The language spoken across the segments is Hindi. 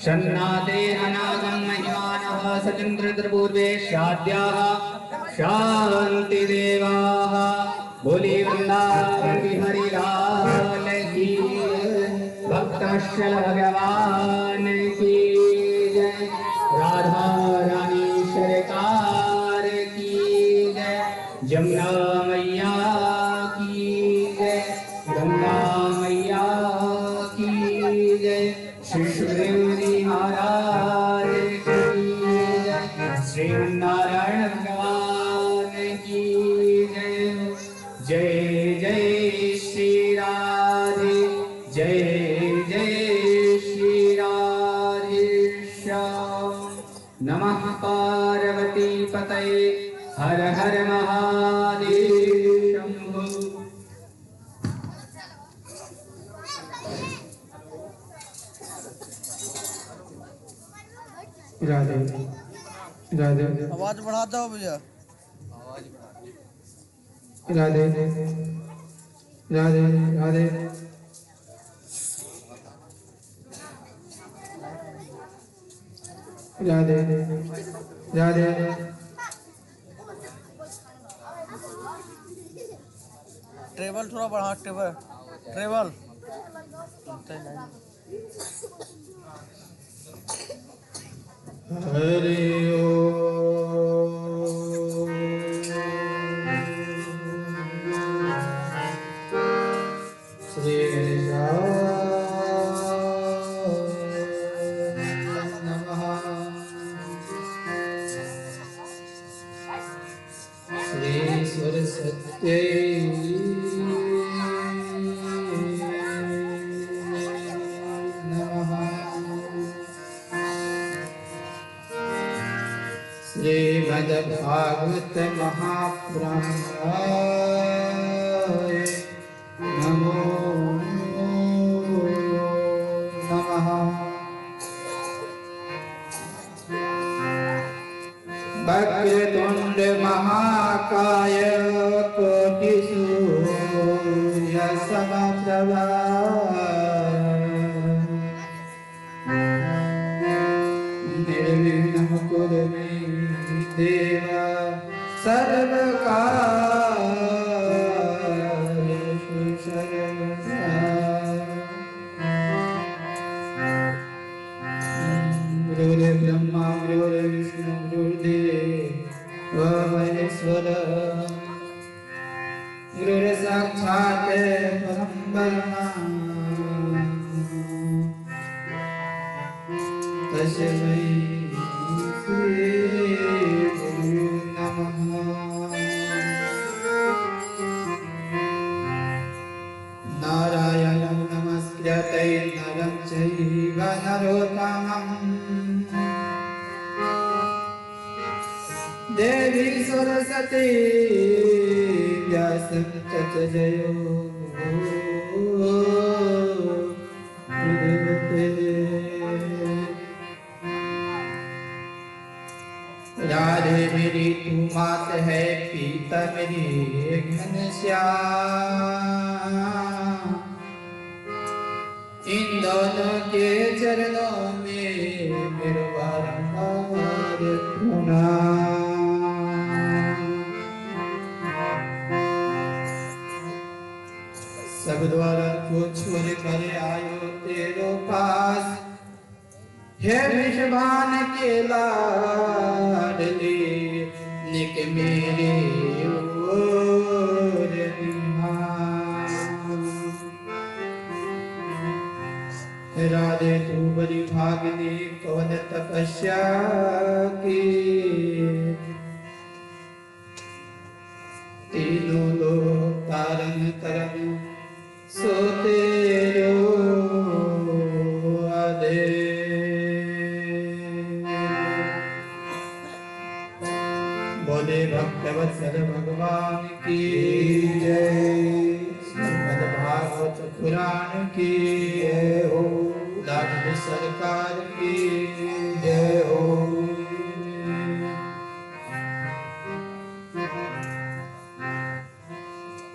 शन्नाते अनागम महिमानः सचन्द्रपूर्वे शाद्याः शान्ति देवाः बोली वृंदावन बिहारी लाल की भक्तवत्सल भगवान की जय राधा रानी सरकार की जय जमुना मैया की जय गंगा मैया की जय श्री सुखदेव जी महाराज की जय श्रीनारायण भगवान की जय जय जय श्री राधे जय जय श्री राधे श्याम नमः पार्वती पतये हर हर महादेव शंभो राधे राधे आवाज बढ़ा दो भैया राधे राधे राधे राधे राधे ट्रेवल थोड़ा बढ़ा ट्रेवल हरि श्री नमः श्री सरस्वती श्रीमद्भागवत महापुराणाय नमो नमः वक्रतुंड महाकाय कोटिसूर्य समप्रभा निर्विघ्नं कुरु मे देव सर्वकार्येषु सर्वदा गुरुर्ब्रह्मा गुरुर्विष्णु गुरुर्देवो महेश्वरः गुरुर्साक्षात् परं ब्रह्म तस्मै श्री गुरु नमः नारायणं नमस्कृत्य नरं चैव नरोत्तमं देवी सरस्वती व्यासं ततो जयो राधे मेरी तू मात है पीता मेरी घनश्याम इन दोनों के चरणों में मेरा बारंबार प्रणाम सब द्वारा को छोड़ कर आयो तेरो पास हे विश्वान के लाडले निक मेरे ओर राधे तू बड़ी भागनी कौन तपस्या की तीनों लोग तारन तरन सो तेरो भक्तवत्सल भगवान की जय। श्रीमद् भागवत पुराण की जय हो। लाडली सरकार की जय हो।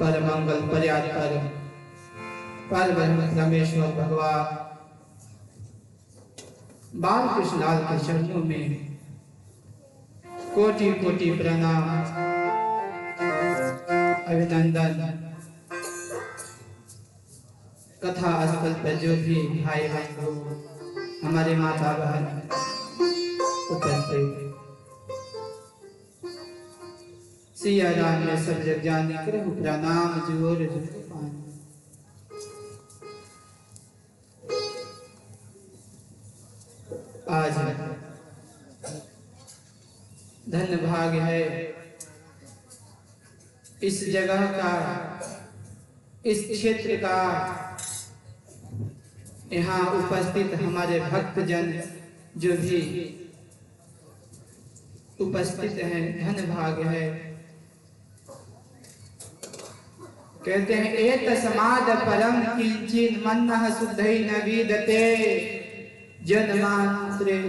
परम मंगल पर्याप्तर पर ब्रह्म रमेश्वर भगवान बाल कृष्णलाल के चरणों में कोटि कोटि प्रणाम अभिनंदन। कथा स्थल पर जो भी भाई बहन हमारे माता बहन उपस्थित, सिया राम ने सब जग जानी करहु प्रणाम जोर जोर पानी। आज धन्य भाग है इस जगह का, इस क्षेत्र का, यहाँ उपस्थित हमारे भक्तजन जो भी उपस्थित हैं, धन्य भाग है। कहते हैं एतस्माद् परम किंचिन मन्नः शुद्धै न विद्यते जन्मांतरे,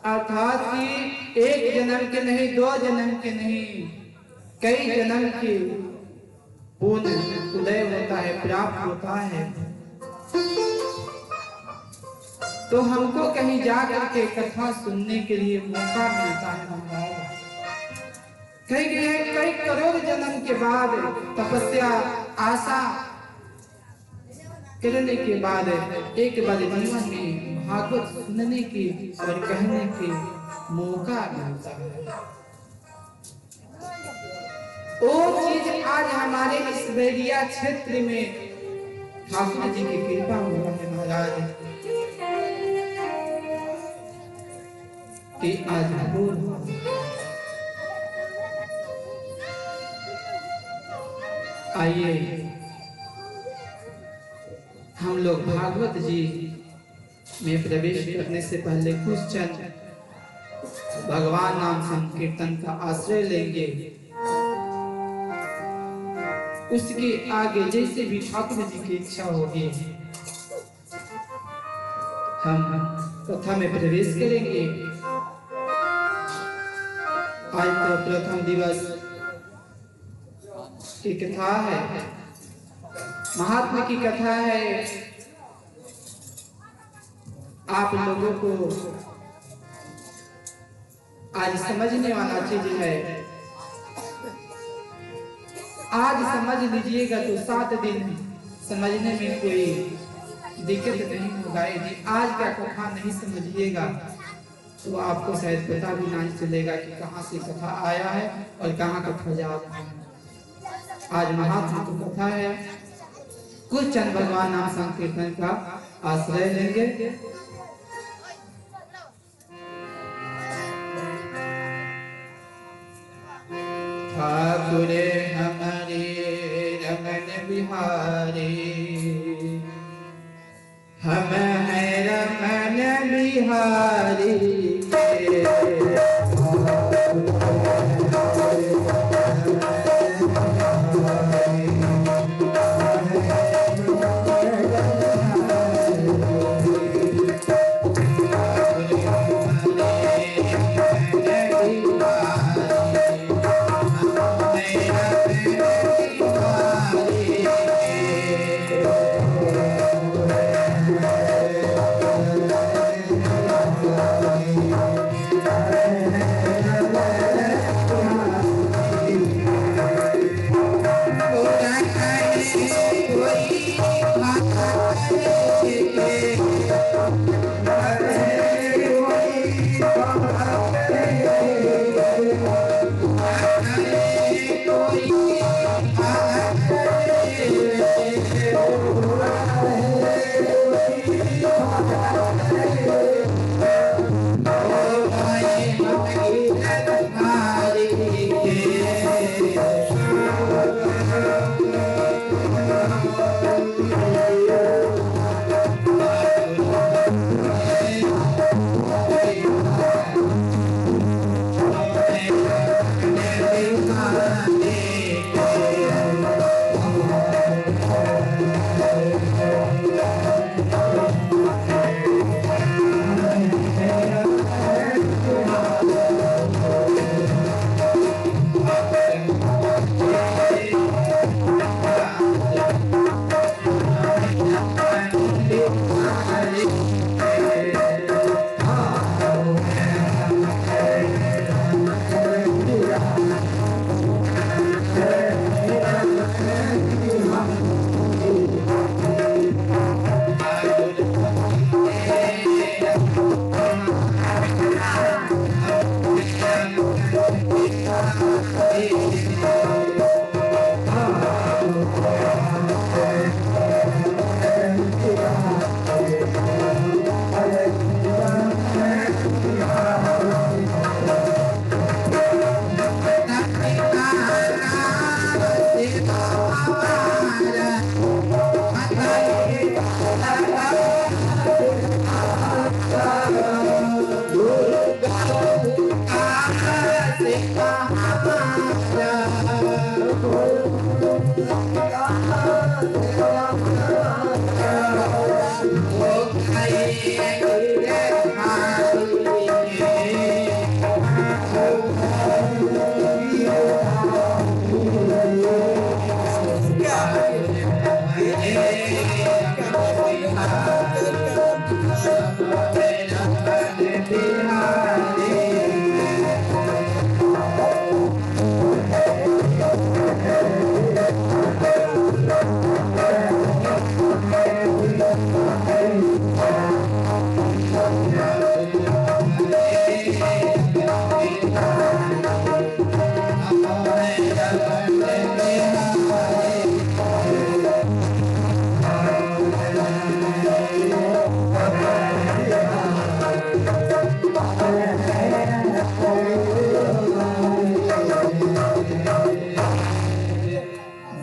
अर्थात कि एक जन्म के नहीं, दो जन्म के नहीं, कई जन्म के पुण्य उदय होता है, प्राप्त होता है। तो हमको कहीं जा करके कथा सुनने के लिए मौका मिलता है महाराज। कई करोड़ जन्म के बाद तपस्या आशा करने के बाद एक बार जीवन में भागवत सुनने की और कहने की मौका मिलता है। वो चीज आज हमारे इस बैरिया क्षेत्र में ठाकुर जी की कृपा हुआ है महाराज कि आज आइए हम लोग भागवत जी में प्रवेश करने से पहले कुछ चंद भगवान नाम संकीर्तन का आश्रय लेंगे। उसके आगे जैसे भी ठाकुर जी की इच्छा होगी हम कथा में प्रवेश करेंगे। आज तो प्रथम दिवस की कथा है, महात्मा की कथा है। आप लोगों को आज समझने वाला चीज है। आज समझ लीजिएगा तो 7 दिन समझने में कोई दिक्कत नहीं होगा। यदि आज का कथा नहीं समझिएगा तो आपको शायद पता भी नहीं चलेगा कि कहाँ से कथा आया है और कहाँ कथा जा रहा है। आज महात्मा की कथा है, कुछ चंद भगवान नाम संकीर्तन का आश्रय लेंगे। ठाकुर हमारे रमन बिहारी, हम हैं रमन बिहारी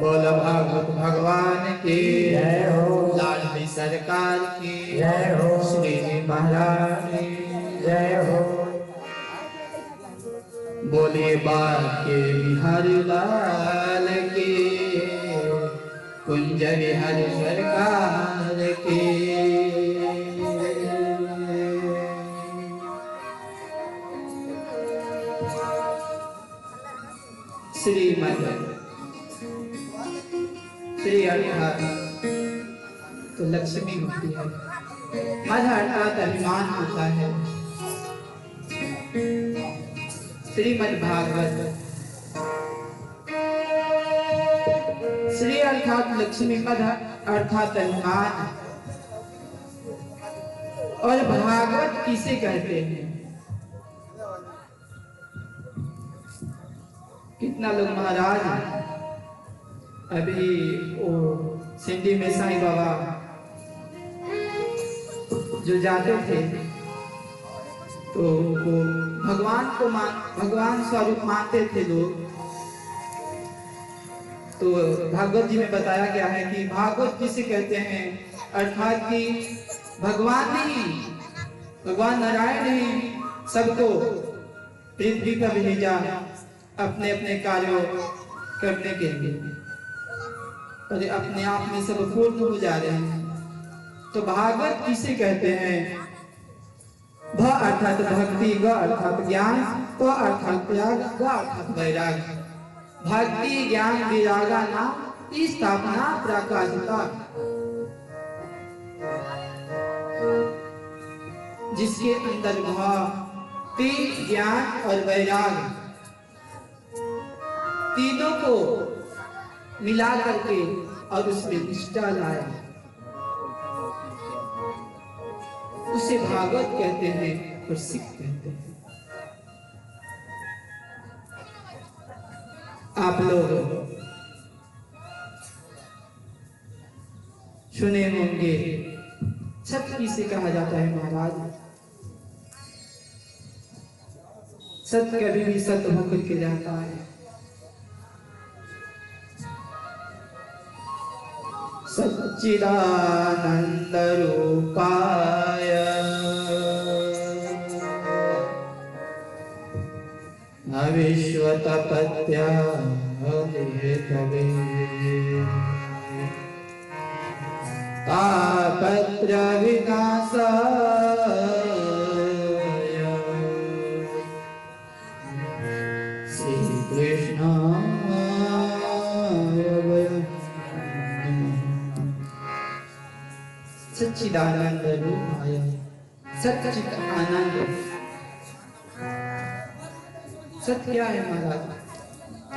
बोल भागवत भगवान की जय हो, लाडली सरकार की जय हो, श्री जी महाराज की जय हो। बोले बाके बिहारी लाल की, कुंज बिहारी सरकार की। श्रीमद श्री अर्थात तो लक्ष्मी होती है, मद अर्थात अभिमान होता है। श्रीमद् भागवत श्री अर्थात लक्ष्मी, मद अर्थात अभिमान। और भागवत किसे कहते हैं? कितना लोग महाराज अभी वो सिंधी में साईं बाबा जो जाते थे तो वो भगवान स्वरूप मानते थे लोग। तो भागवत जी में बताया गया है कि भागवत किसे कहते हैं, अर्थात कि भगवान नहीं, भगवान नारायण नहीं सबको पृथ्वी पर भेजा अपने अपने कार्यों करने के लिए, और अपने आप में सब पूर्ण हो जा रहे हैं। तो भागवत किसे कहते हैं? भ अर्थात भक्ति, ग अर्थात ज्ञान, प अर्थात त्याग, ग अर्थात वैराग। भक्ति ज्ञान विरागा नाम स्थापना प्रकाशिता। जिसके अंदर भक्ति ज्ञान और वैराग तीनों को मिला करके और उसमें निष्ठा लाया, उसे भागवत कहते हैं और सिख कहते हैं। आप लोग सुने होंगे सत्य किसे कहा जाता है महाराज? सत्य कभी भी सत्य होकर के रहता है। सच्चिदानंद रूपाय अविश्वतपत्या हेतवे तापत्र विनाशाय श्री कृष्णाय सच्चिदानंद रूपाय। सच्चित आनंद, सत्य क्या है महाराज?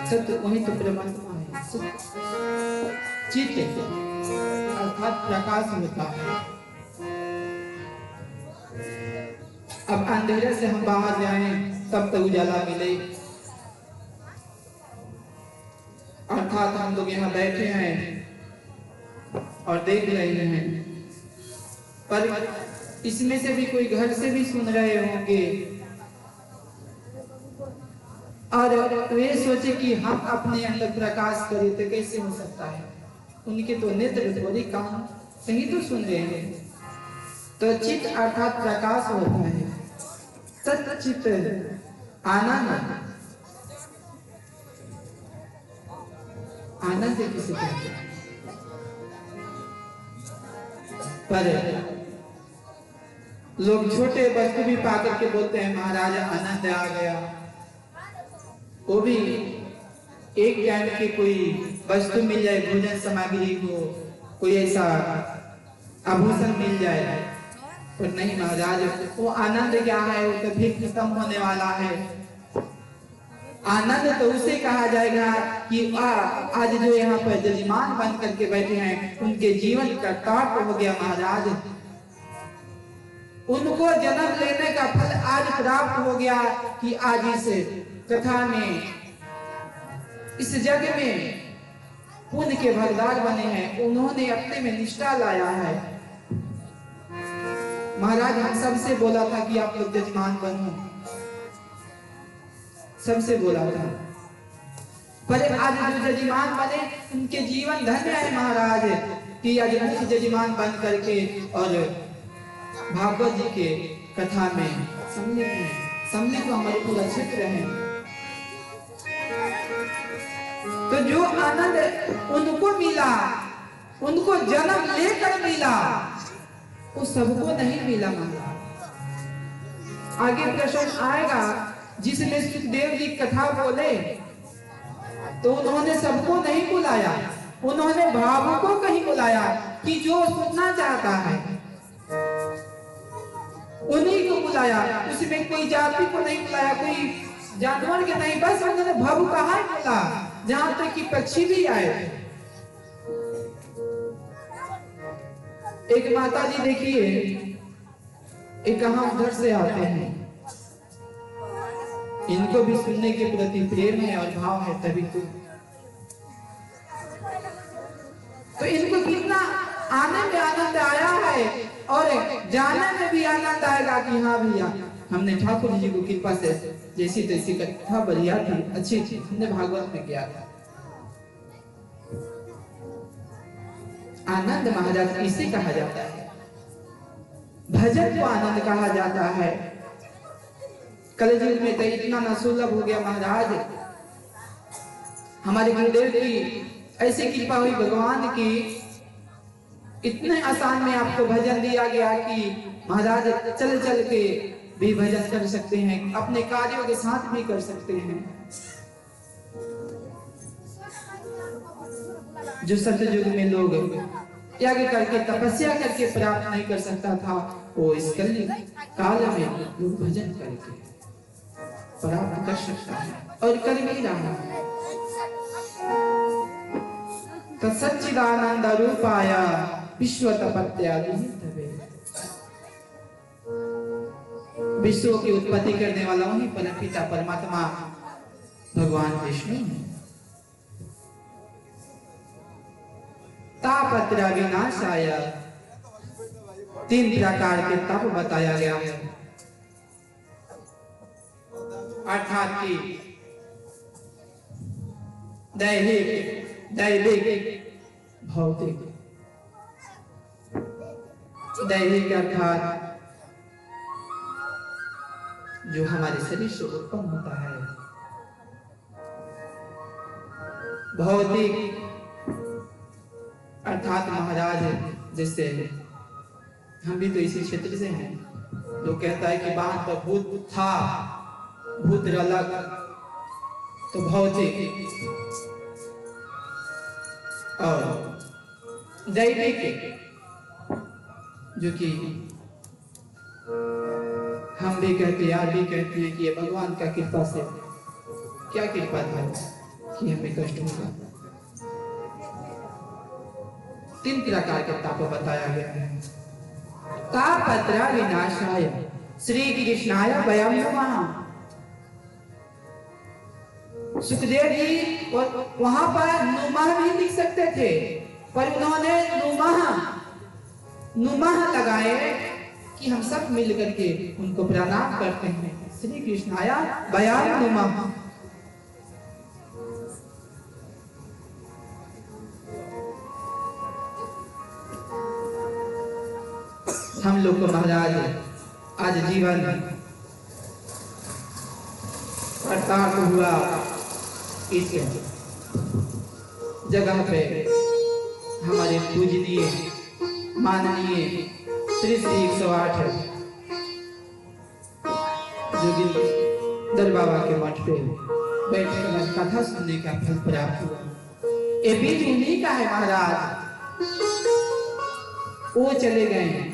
सत्य वही तो परमात्मा है। चित्त अर्थात प्रकाश होता है। अब अंधेरे से हम बाहर जाएं तब तक उजाला मिले, अर्थात हम लोग यहाँ बैठे हैं और देख रहे हैं, पर इसमें से भी कोई घर से भी सुन रहे होंगे और वे सोचे कि हम अपने अंदर प्रकाश करें तो कैसे हो सकता है? उनके तो नेत्र थोड़ी कान सही तो सुन रहे हैं। तो चित्त अर्थात प्रकाश होता है। सच्चित आनंद, आनंद किसे कहते हैं? पर लोग छोटे वस्तु भी पा करके बोलते हैं महाराज आनंद आ गया। वो भी एक टाइम की कोई वस्तु मिल जाए, भोजन सामग्री हो कोई ऐसा आभूषण मिल जाए, पर नहीं महाराज, वो आनंद क्या है, वो कभी खत्म होने वाला है। आनंद तो उसे कहा जाएगा कि आज जो यहाँ पर जजमान बन करके बैठे हैं, उनके जीवन का ताप हो गया महाराज। उनको जन्म लेने का फल आज प्राप्त हो गया कि आज इस कथा में, इस जग में पुण्य के भगदार बने हैं। उन्होंने अपने में निष्ठा लाया है। महाराज हम सबसे बोला था कि आप लोग जजमान बनो, सबसे बोला था, पर आज जो जजमान बने उनके जीवन धन्य है महाराज, कि आज मुख्य जजमान बन करके और भागवत जी के कथा में सम्मिलित हमारे पूरा क्षेत्र है। तो जो आनंद उनको मिला, उनको जन्म लेकर मिला, वो सबको नहीं मिला महाराज। आगे प्रश्न आएगा जिसमें सुखदेव जी कथा बोले, तो उन्होंने सबको नहीं बुलाया, उन्होंने भावुकों को ही बुलाया कि जो सुनना चाहता है उन्हीं को बुलाया। उसमें कोई जाति को नहीं बुलाया, कोई जानवर के नहीं, बस उन्होंने भावुक कहा बोला, जहां तक कि पक्षी भी आए। एक माता जी देखिए, एक कहां उधर से आते हैं, इनको भी सुनने के प्रति प्रेम है और भाव है, तभी तो इनको कितना आने में आनंद आया है और जाने में भी आनंद आएगा कि हाँ भैया हमने ठाकुर जी को कृपा से जैसी तैसी कथा बढ़िया थी, अच्छी थी, हमने भागवत में किया था। आनंद महाराज इसे कहा जाता है, भजन को आनंद कहा जाता है। कलयुग में तो इतना न सुलभ हो गया महाराज। हमारे गुरुदेव की ऐसी कृपा हुई भगवान की, इतने आसान में आपको भजन दिया गया कि महाराज चल चल के भी भजन कर सकते हैं, अपने कार्यों के साथ भी कर सकते हैं। जो सतयुग में लोग त्याग करके तपस्या करके प्राप्त नहीं कर सकता था, वो इस कलयुग काल में लोग भजन करके प्राप्त कर सकता है और कर भी रहा है। सच्चिदानंद रूपाय विश्व तपत्यादितवे, विश्व की उत्पत्ति करने वाला वही परमपिता परमात्मा भगवान विष्णु है। तापत्र विनाशाय, तीन प्रकार के तप बताया गया है, अर्थात कि दैहिक, दैविक, भौतिक। दैहिक अर्थात जो हमारे शरीर से उत्पन्न होता है, भौतिक अर्थात महाराज जैसे हम भी तो इसी क्षेत्र से हैं, जो कहता है कि बाहर पर भूत था, भूत अलग, तो भौतिक। और दैविक जो कि हम भी कहते हैं, आप भी कहते हैं कि ये भगवान का कृपा से, क्या कृपा था कि हमें कष्ट होगा। तीन प्रकार के ताप बताया गया है। तापत्र विनाशाय श्री कृष्णाय वयं नमः। सुखदेव जी वहां पर नुमः भी लिख सकते थे, पर उन्होंने नुमः लगाए कि हम सब मिल करके उनको प्रणाम करते हैं। श्री कृष्णाय वयं नमः। हम लोग को महाराज आज जीवन प्राप्त हुआ इस जगह पे हमारे पूजनीय माननीय श्री 108 जोगिंद्र दर बाबा के मठ पे बैठकर कथा सुनने का फल प्राप्त हुआ। ये बीज उन्हीं का है महाराज। वो चले गए हैं,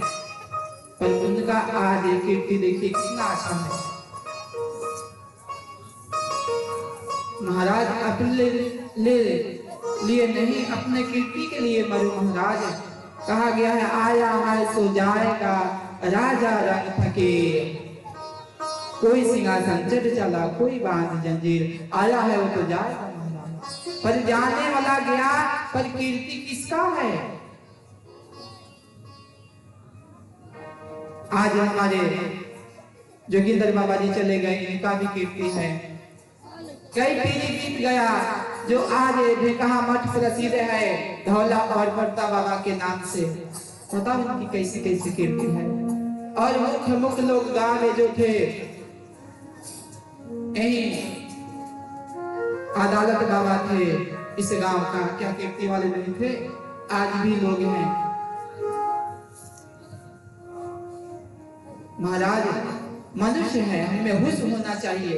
पर उनका आज ये कीर्ति देखिए कितना अच्छा है। महाराज अपने लिए नहीं, अपने कीर्ति के लिए मरो महाराज। कहा गया है आया है सो जाएगा राजा रंग फकीर, कोई सिंहासन चढ़ चला कोई बांध जंजीर, आया है वो तो जाएगा महाराज। पर जाने वाला गया, पर कीर्ति किसका है? आज हमारे जोगिंदर बाबा जी चले गए, इनका भी कीर्ति है। कई पीढ़ी बीत गया, जो आज ढेकहा मठ प्रसिद्ध है धौला और बर्ता बाबा के नाम से। पता उनकी कैसी कैसी कीर्ति है। और मुख्य मुख्य लोग गांव में जो थे, यही अदालत बाबा थे इस गांव का, क्या कीर्ति वाले नहीं थे? आज भी लोग हैं। महाराज मनुष्य है, हमें होश होना चाहिए।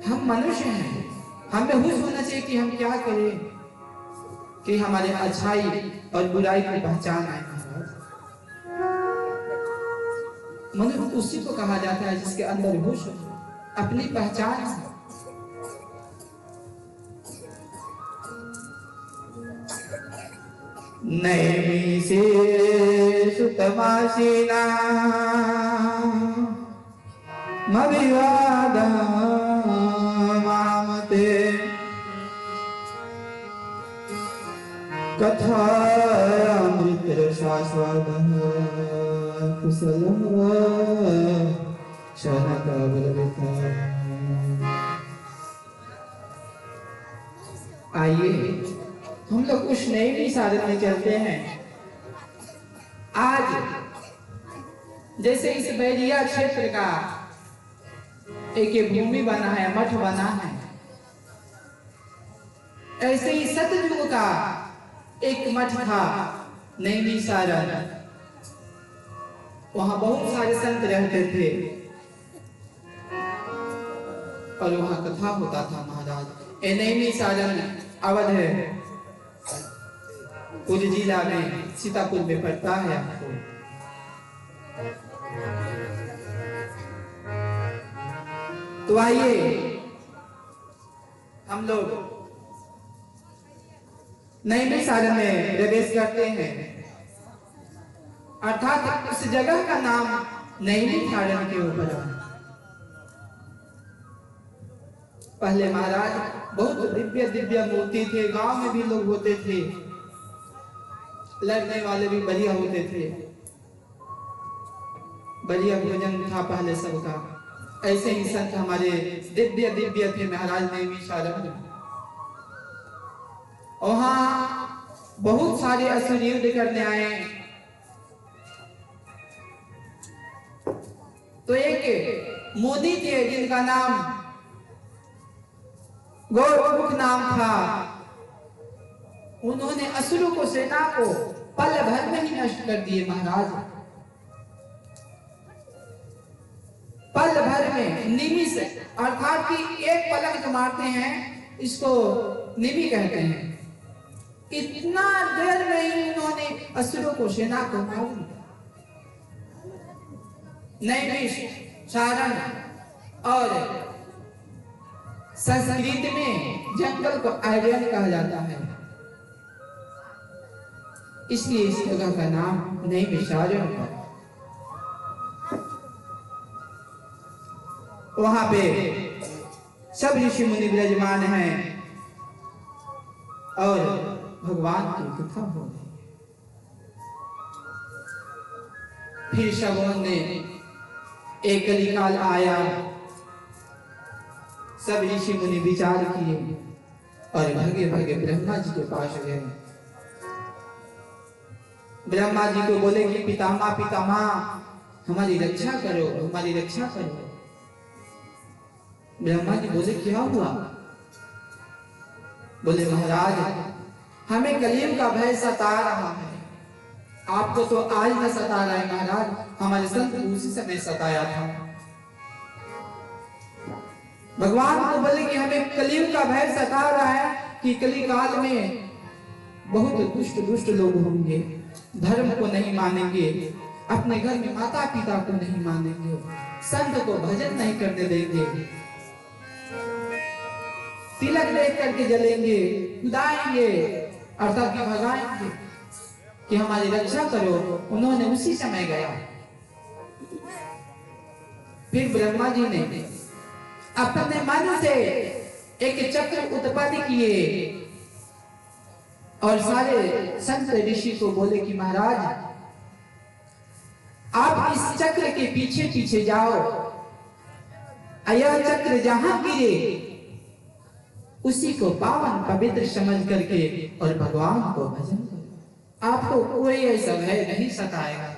हम मनुष्य हैं, हमें होश होना चाहिए कि हम क्या करें कि हमारे अच्छाई और बुराई की पहचान आए। मनुष्य उसी को कहा जाता है जिसके अंदर होश हो, अपनी पहचान है। नैमी से सुतमासीना मविवाद मामते कथा अमृत रसास्वाद कुशल शनक बलविता। आइए हम लोग उस नई साधन में चलते हैं। आज जैसे इस बैरिया क्षेत्र का एक भूमि बना है, मठ बना है, ऐसे ही सतयुग का एक मठ था नैनी सारण। वहां बहुत सारे संत रहते थे और वहां कथा होता था महाराज। नैनी सारण अवध है, पूरी जिला में सीतापुर में पड़ता है आपको। तो आइए हम लोग नैनी सारण में प्रवेश करते हैं, अर्थात उस जगह का नाम नैनी सारण के ऊपर है। पहले महाराज बहुत दिव्य दिव्य मूर्ति थे, गांव में भी लोग होते थे, लड़ने वाले भी बढ़िया होते थे, बढ़िया भोजन था पहले सबका। ऐसे ही संत हमारे दिव्य दिव्य थे महाराज नैनी सारण में। वहां बहुत सारे असुर युद्ध करने आए। तो एक मोदी थे जिनका नाम गौरमुख नाम था। उन्होंने असुरों को, सेना को पल भर में ही नष्ट कर दिए महाराज। पल भर में निमिष, अर्थात कि एक पलक जो मारते हैं इसको निमि कहते हैं। इतना देर में ही उन्होंने असुरों को, सेना को मार दिया। नैनी सारण और संस्कृत में जंगल को आर्यन कहा जाता है, इसलिए इस जगह का नाम नैनी सारण है। वहां पे सब ऋषि मुनि विराजमान हैं और भगवान की कथा हो रही है। फिर सबों ने एक कलिकाल आया, सब ऋषि मुनि विचार किए और भगे भगे ब्रह्मा जी के पास गए। ब्रह्मा जी को बोले कि पितामह पितामह हमारी रक्षा करो, हमारी रक्षा करो। ब्रह्मा जी बोले क्या हुआ? बोले महाराज हमें कलयुग का भय सता रहा है। आपको तो आज न सता रहा है महाराज, हमारे संत उसी समय सताया था। भगवान को बोले कि हमें कलयुग का भय सता रहा है कि कली काल में बहुत दुष्ट दुष्ट लोग होंगे, धर्म को नहीं मानेंगे, अपने घर में माता पिता को नहीं मानेंगे, संत को भजन नहीं करने देंगे, तिलक देख करके जलेंगे, उदाएंगे अर्थात कि भगाएंगे कि हमारी रक्षा करो। उन्होंने उसी समय गया। फिर ब्रह्मा जी ने अपने मन से एक चक्र उत्पन्न किए और सारे संत ऋषि को बोले कि महाराज आप इस चक्र के पीछे पीछे जाओ, यह चक्र जहां गिरे उसी को पावन पवित्र समझ करके और भगवान को भजन करो, आपको कोई ऐसा भय नहीं सताएगा।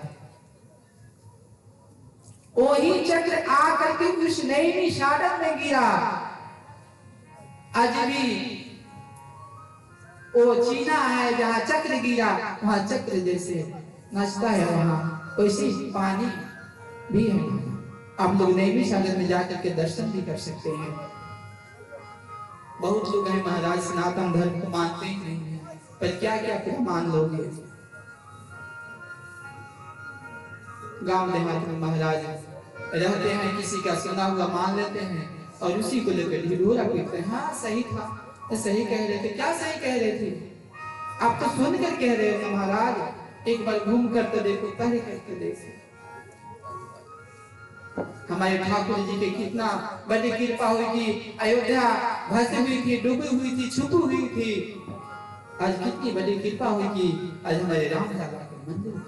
वही चक्र आकर के उस नई साधन में गिरा। आज भी वो चीना है जहां चक्र गिरा, वहां चक्र जैसे नाचता है, वहां वैसे पानी भी है। आप लोग नई सागर में जाकर के दर्शन भी कर सकते हैं। बहुत लोग हैं महाराज सनातन धर्म को मानते ही नहीं है, पर क्या क्या क्या मान लोगे। गांव देहात में महाराज रहते हैं, किसी का सुना हुआ मान लेते हैं और उसी को लेकर ढिढोरा पीटते हैं। हाँ सही था, तो सही कह रहे थे। क्या सही कह रहे थे? आप तो सुनकर कह रहे हो महाराज, एक बार घूम कर तो देखो, पहले करके देखो। हमारे ठाकुर जी के कितना बड़ी कृपा हुई थी। अयोध्या भसी हुई थी, डूबी हुई थी, छुपी हुई थी। आज कितनी बड़ी कृपा हुई कि आज हमारे राम लाला के मंदिर।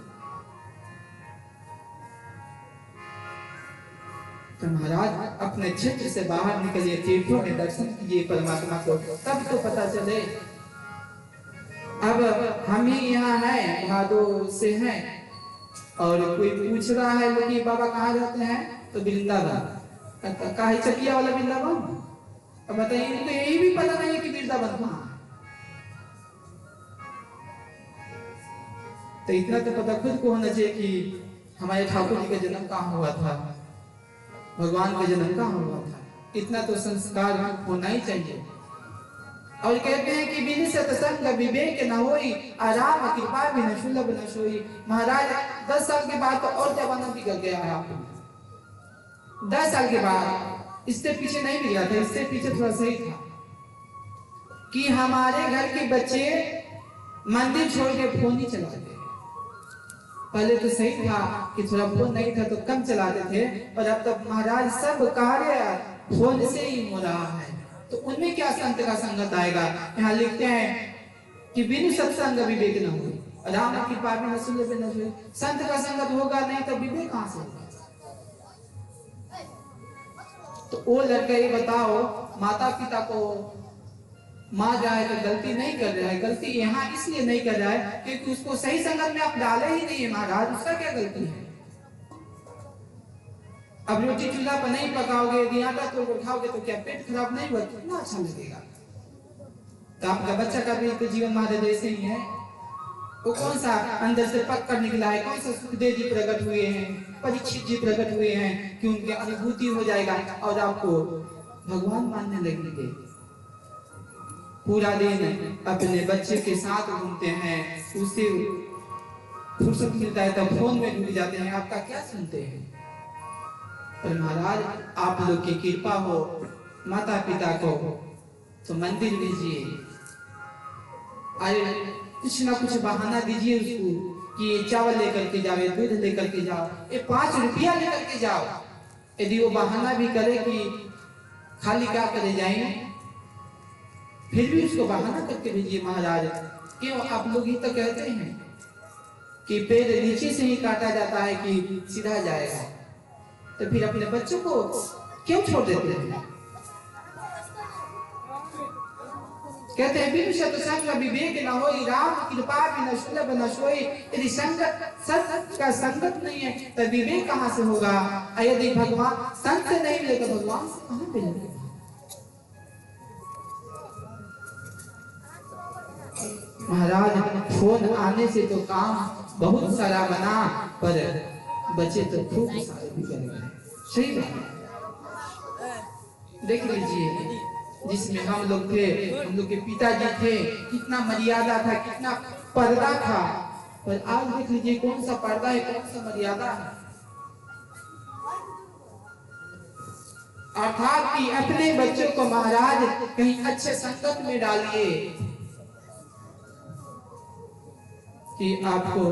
तो महाराज अपने क्षेत्र से बाहर निकलिए, तीर्थों में दर्शन कीजिए परमात्मा को, तब तो पता चले। अब हम ही यहाँ हैं, भादो से हैं, और कोई पूछ रहा है कि बाबा कहाँ रहते हैं, तो वृंदावन। कहा है चकिया वाला वृंदावन। अब बताइए, इनको यही भी पता नहीं है कि वृंदावन कहाँ। तो इतना तो पता खुद को होना चाहिए कि हमारे ठाकुर जी का जन्म कहाँ हुआ था, भगवान का जन्म कहाँ हुआ था। इतना तो संस्कार होना ही चाहिए। और कहते हैं कि बिन सत्संग विवेक न होई, आराम कृपा भी न सुलभ न सोई। महाराज 10 साल के बाद तो और जमाना बिगड़ गया है। आप 10 साल के बाद, इससे पीछे नहीं बिगड़ा था, इससे पीछे थोड़ा सही था कि हमारे घर के बच्चे मंदिर छोड़ के फोन ही चलाते। पहले तो सही था कि थोड़ा फोन नहीं था तो कम चलाते थे, और अब तक महाराज सब कार्य फोन से ही हो रहा है। तो उनमें क्या संत का संगत आएगा। यहाँ लिखते हैं कि बिनु सत्संग विवेक न हो, राम की कृपा में न सुलभ न सोई। संत का संगत होगा नहीं तो विवेक कहां से होगा। तो वो लड़का ये बताओ, माता पिता को माँ जाए तो गलती नहीं कर रहा है। गलती यहाँ इसलिए नहीं कर रहा है क्योंकि उसको सही संगत में आप डाले ही नहीं है। महाराज उसका क्या गलती है। अब रोटी चूल्हा पर नहीं पकाओगे, यदि आटा तोड़ खाओगे तो क्या पेट खराब नहीं होगा, कितना अच्छा लगेगा। तो आपका बच्चा का भी तो जीवन महाराज ऐसे ही है। वो कौन सा अंदर से पक कर निकला है, कौन सा सुखदेव जी प्रकट हुए हैं, परीक्षित जी प्रकट हुए हैं कि उनके अनुभूति हो जाएगा और आपको भगवान मानने लगेंगे। पूरा दिन अपने बच्चे के साथ घूमते हैं, उससे फुर्सत मिलता है तब फोन में डूब जाते हैं। आपका क्या सुनते हैं। और महाराज आप लोग की कृपा हो माता पिता को तो मंदिर दीजिए, अरे कुछ ना कुछ बहाना दीजिए उसको कि ये चावल लेकर के जाओ, दूध लेकर के जाओ, ये 5 रुपया लेकर के जाओ। यदि वो बहाना भी करे कि खाली क्या करे जाएंगे, फिर भी उसको बहाना करके भेजिए। महाराज क्यों आप लोग ही तो कहते हैं कि पेड़ नीचे से ही काटा जाता है कि सीधा जाएगा, तो फिर अपने बच्चों को क्यों छोड़ देते हैं। कहते हैं बिनु सत्संग विवेक न होई, राम कृपा भी न सुलभ न सोई। यदि संगत सत का संगत नहीं है तो विवेक कहां से होगा। यदि भगवान संत से नहीं मिले तो भगवान से कहां मिलेंगे। महाराज फोन आने से तो काम बहुत सारा बना, पर बच्चे तो खूब सारे भी बन गए। सही बात देख लीजिए, जिसमें हम लोग थे, हम लोग के पिताजी थे, कितना मर्यादा था, कितना पर्दा था। पर आज देख लीजिए कौन सा पर्दा है, कौन सा मर्यादा है। अर्थात कि अपने बच्चों को महाराज कहीं अच्छे संगत में डालिए कि आपको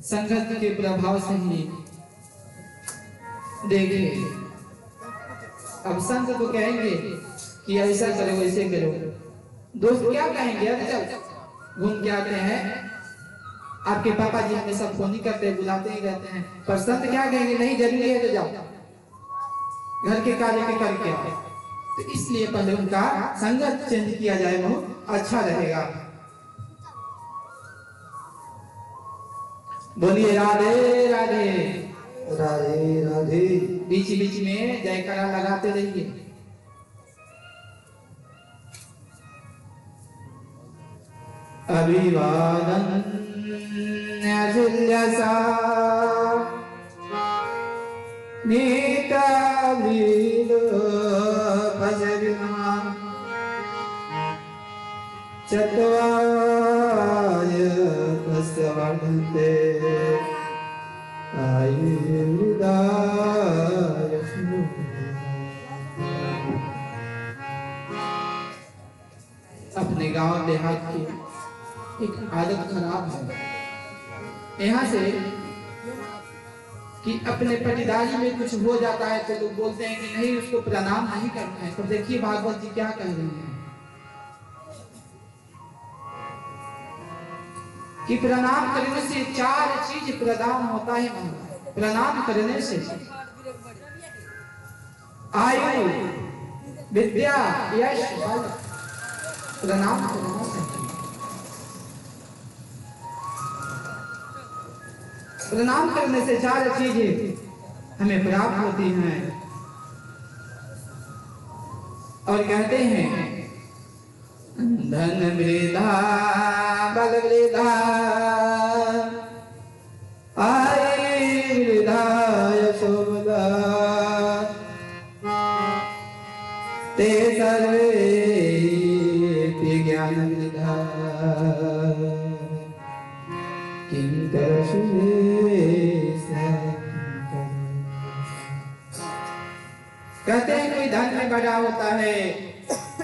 संगत के प्रभाव से ही देखे। अब संत तो कहेंगे कि ऐसा करो वैसे करो, दोस्त क्या कहेंगे, अरे चल घूम के आते हैं। आपके पापा जी हमेशा फोन ही करते बुलाते ही रहते हैं, पर संत क्या कहेंगे, नहीं जरूरी है तो जाओ, घर के कार्य के करके आओ। तो इसलिए पहले उनका संगत चेंज किया जाए, बहुत अच्छा रहेगा। बोलिए राधे राधे राधे राधे। बीच बीच में जयकारा लगाते रहिए। अभिवादन न्यासिल्यसा नीता लीलो भजविना चत्वाय तस्य वर्धन्ते अपने गांव देहात की एक आदत खराब है यहाँ से कि अपने पटीदारी में कुछ हो जाता है तो लोग बोलते हैं कि नहीं उसको प्रणाम नहीं करना है। तो देखिए भागवत जी क्या कह रहे हैं कि प्रणाम करने से 4 चीज प्रदान होता है। प्रणाम करने से आयु, विद्या, यश, बल। प्रणाम करने से प्रणाम करने से 4 चीजें हमें प्राप्त होती हैं। और कहते हैं धन वृद्धा बल वृद्धा आयु वृद्धा यशो वृद्धा ते सर्वे ज्ञान वृद्धा कहते हैं कोई धन में बड़ा होता है,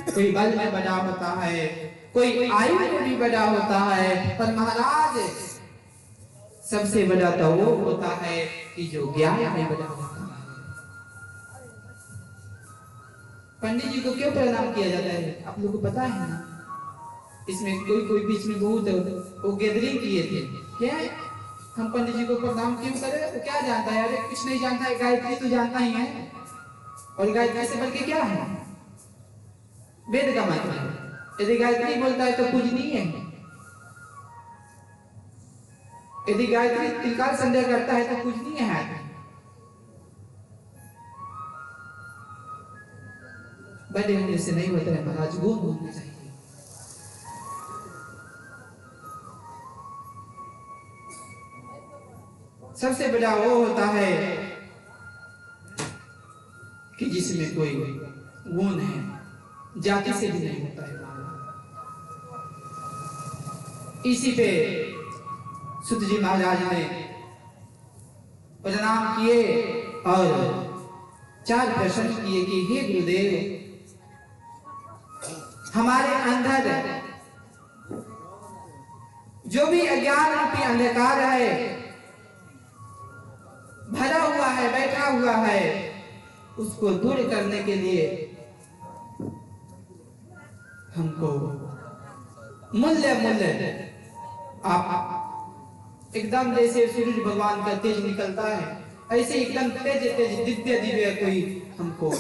कोई बल में बड़ा होता है, कोई आयु में भी बड़ा होता है, पर महाराज सबसे बड़ा तो वो होता है कि जो ज्ञान में बड़ा होता है। पंडित जी को क्यों प्रणाम किया जाता है आप लोगों को पता है ना? इसमें कोई बीच में बहुत वो गैदरिंग किए थे, क्या हम पंडित जी को प्रणाम क्यों करें? तो क्या जानता है? अरे कुछ नहीं जानता है, गायत्री तो जानता ही है, और गायत्री से बल्कि क्या है? वेद का मंत्र है। यदि गायत्री बोलता है तो पूजनीय है, यदि गायत्री त्रिकाल संध्या करता है तो पूजनीय है। बड़े होने से नहीं होता है महाराज, गुण होने चाहिए। सबसे बड़ा वो होता है कि जिसमें कोई गुण है, जाति से भी नहीं होता है। इसी पे सुत जी महाराज ने प्रणाम किए और 4 प्रश्न किए कि हे गुरुदेव, हमारे अंदर जो भी अज्ञान रूपी अंधकार है, भरा हुआ है, बैठा हुआ है, उसको दूर करने के लिए हमको मूल्य आप एकदम जैसे सूरज भगवान का तेज निकलता है, ऐसे एकदम तेज दिव्य दिव्य कोई हमको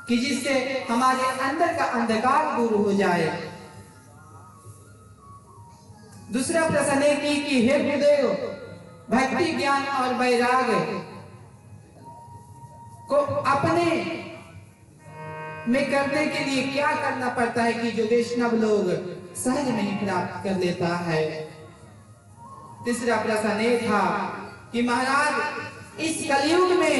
कि जिससे हमारे अंदर का अंधकार दूर हो जाए। दूसरा प्रश्न है कि हे गुरुदेव, भक्ति ज्ञान और वैराग्य को अपने में करने के लिए क्या करना पड़ता है कि जो वैष्णव लोग सहज नहीं प्राप्त कर लेता है। तीसरा प्रश्न ये था कि महाराज इस कलयुग में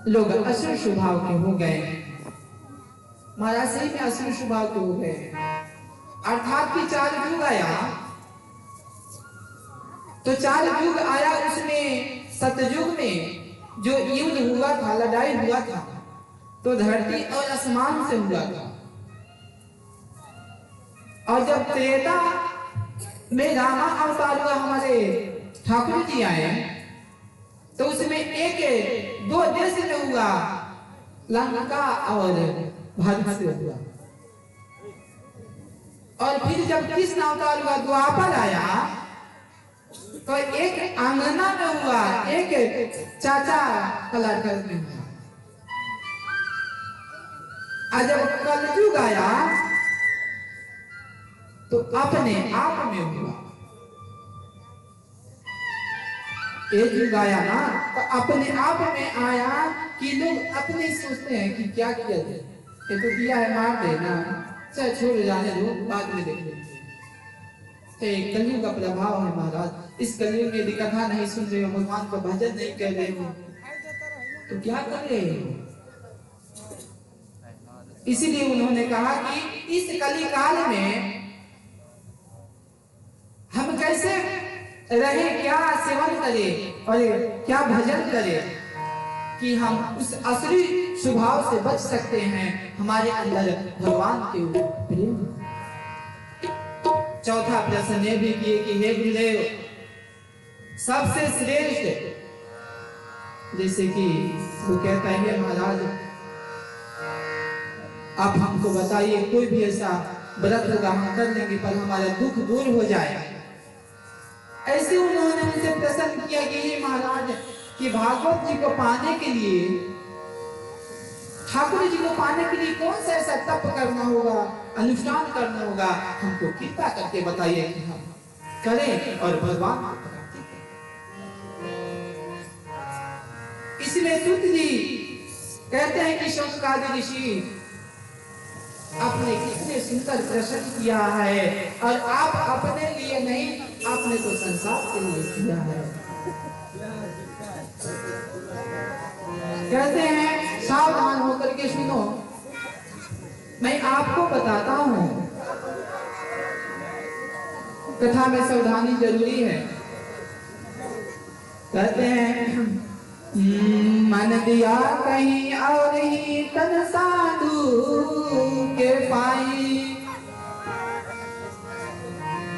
लोग असुर स्वभाव के हो गए। महाराज सही में असुर स्वभाव के हो गए, अर्थात कि 4 युग आया। तो 4 युग आया, उसमें सतयुग में जो युद्ध हुआ था, लड़ाई हुआ था, तो धरती और आसमान से हुआ था। और जब त्रेता में रामा अवतार हुआ, हमारे ठाकुर जी आए, तो उसमें एक 2 देश में हुआ, लंका और भारत से हुआ। और फिर जब कृष्ण अवतार हुआ, द्वापर आया, तो एक आंगना में हुआ, एक चाचा कलाकार में हुआ। और जब कलयुग आया तो अपने आप में हुआ। एक युग आया ना, तो अपने आप में आया कि लोग अपने सोचते हैं कि क्या किया जाए, ये तो किया है, मार देना, चाहे छोड़ जाने दो, बाद में देख लेंगे। कलयुग का प्रभाव है महाराज। इस कलयुग में यदि कथा नहीं सुन रहे हो, भगवान का भजन नहीं कर रहे हो, तो क्या कर रहे हो? इसीलिए उन्होंने कहा कि इस कली काल में हम कैसे रहे, क्या सेवन करें और क्या भजन करें कि हम उस असुरी स्वभाव से बच सकते हैं, हमारे अंदर भगवान के प्रेम। चौथा प्रश्न ये भी किए कि हे गुरुदेव, सबसे श्रेष्ठ, जैसे कि वो कहता है महाराज आप हमको बताइए, कोई भी ऐसा व्रत होगा हम कर लेंगे पर हमारा दुख दूर हो जाए। ऐसे उन्होंने उनसे प्रश्न किया कि ये महाराज कि भागवत जी को पाने के लिए, ठाकुर जी को पाने के लिए कौन सा ऐसा तप करना होगा, अनुष्ठान करना होगा, हमको कृपा करके बताइए कि हम करें और भगवान को प्राप्ति करें। इसमें सूत जी कहते हैं कि शौनकादि ऋषि आपने कितने सुंदर प्रश्न किया है, और आप अपने लिए नहीं, आपने तो संसार के लिए किया है। कहते हैं सावधान होकर के सुनो, मैं आपको बताता हूं, कथा में सावधानी जरूरी है। कहते हैं मन दिया कहीं और ही तन साधु के पाई,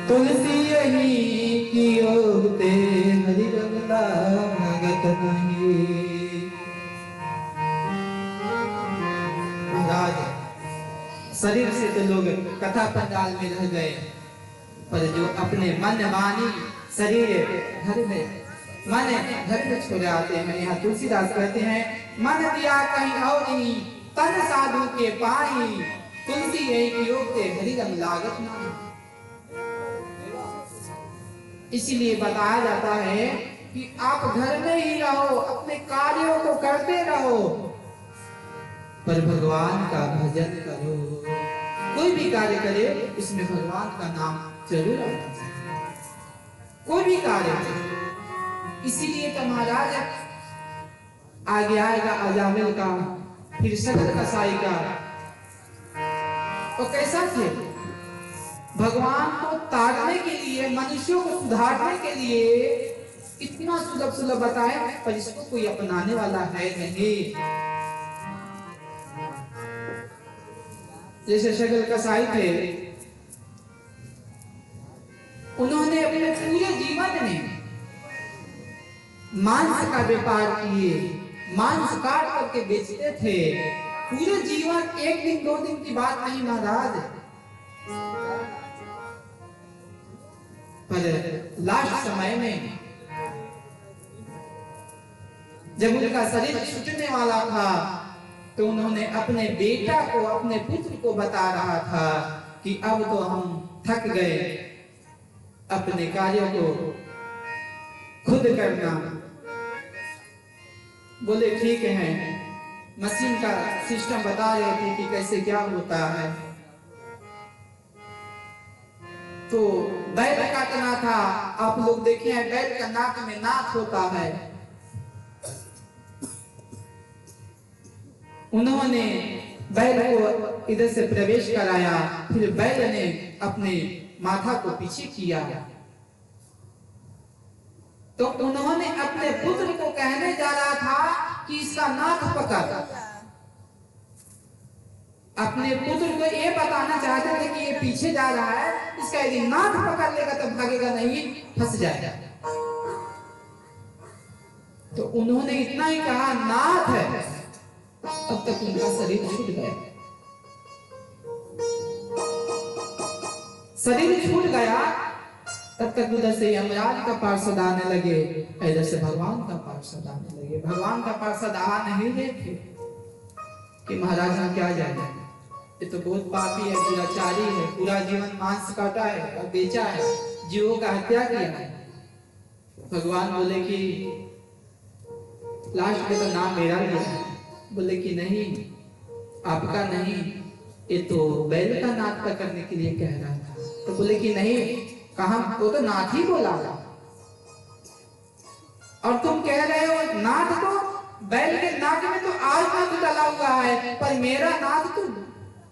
तुलसी यही की ओगते हरि रंगला भगत नहीं। महाराज शरीर से तो लोग कथा पंडाल में रह गए, पर जो अपने मन वाणी शरीर घर में, मन घर में छोड़े आते हैं। यहाँ तुलसीदास कहते हैं मन दिया कहीं और ही तन साधु के पाई, तुलसी यही की ओगते हरि रंग लागत नहीं। इसीलिए बताया जाता है कि आप घर में ही रहो, अपने कार्यों को करते रहो, पर भगवान का भजन करो। कोई भी कार्य करे उसमें भगवान का नाम जरूर आना चाहिए, कोई भी कार्य। इसीलिए तो महाराज आगे आएगा अजामिल का, फिर सकल कसाई का। तो कैसा थे? भगवान को तारने के लिए, मनुष्यों को सुधारने के लिए इतना सुलभ सुलभ बताए, पर इसको कोई अपनाने वाला है नहीं। जैसे शकल कसाई थे, उन्होंने अपने पूरे जीवन में मांस का व्यापार किए, मांस काट करके बेचते थे पूरे जीवन। 1 दिन 2 दिन की बात नहीं महाराज, पर लास्ट समय में जब उनका शरीर छूटने वाला था, तो उन्होंने अपने बेटा को, अपने पुत्र को बता रहा था कि अब तो हम थक गए, अपने कार्यों को खुद करना। बोले ठीक है, मशीन का सिस्टम बता रहे थे कि कैसे क्या होता है। तो बैल काटना था, आप लोग देखे हैं बैल का नाक में नाथ होता है, उन्होंने बैल को इधर से प्रवेश कराया, फिर बैल ने अपने माथा को पीछे किया। तो उन्होंने अपने पुत्र को कहने जा रहा था कि इसका नाक पकड़। अपने पुत्र को ये बताना चाहते थे कि ये पीछे जा रहा है, इसका यदि नाक पकड़ लेगा तो भागेगा नहीं, फंस जाएगा। तो उन्होंने इतना ही कहा नाथ है, तब तक उनका शरीर छूट गया। शरीर छूट गया तब तक उधर से यमराज का पार्षद आने लगे, इधर से भगवान का पार्षद आने लगे। भगवान का पार्षद आ नहीं रहे थे कि महाराज हम क्या जाने, ये तो बहुत पापी है, दुराचारी है, पूरा जीवन मांस काटा है और बेचा है, जीवों का हत्या किया है। भगवान बोले कि लास्ट में तो नाम मेरा लिया है। बोले कि नहीं, आपका नहीं, ये तो बैल का नाक पकड़ने के लिए कह रहा था। तो बोले कि नहीं, कहां, वो तो नाथ ही बोला और तुम कह रहे हो नाथ, तो बैल के नाक में तो आज नाथ डला हुआ है, पर मेरा नाथ तो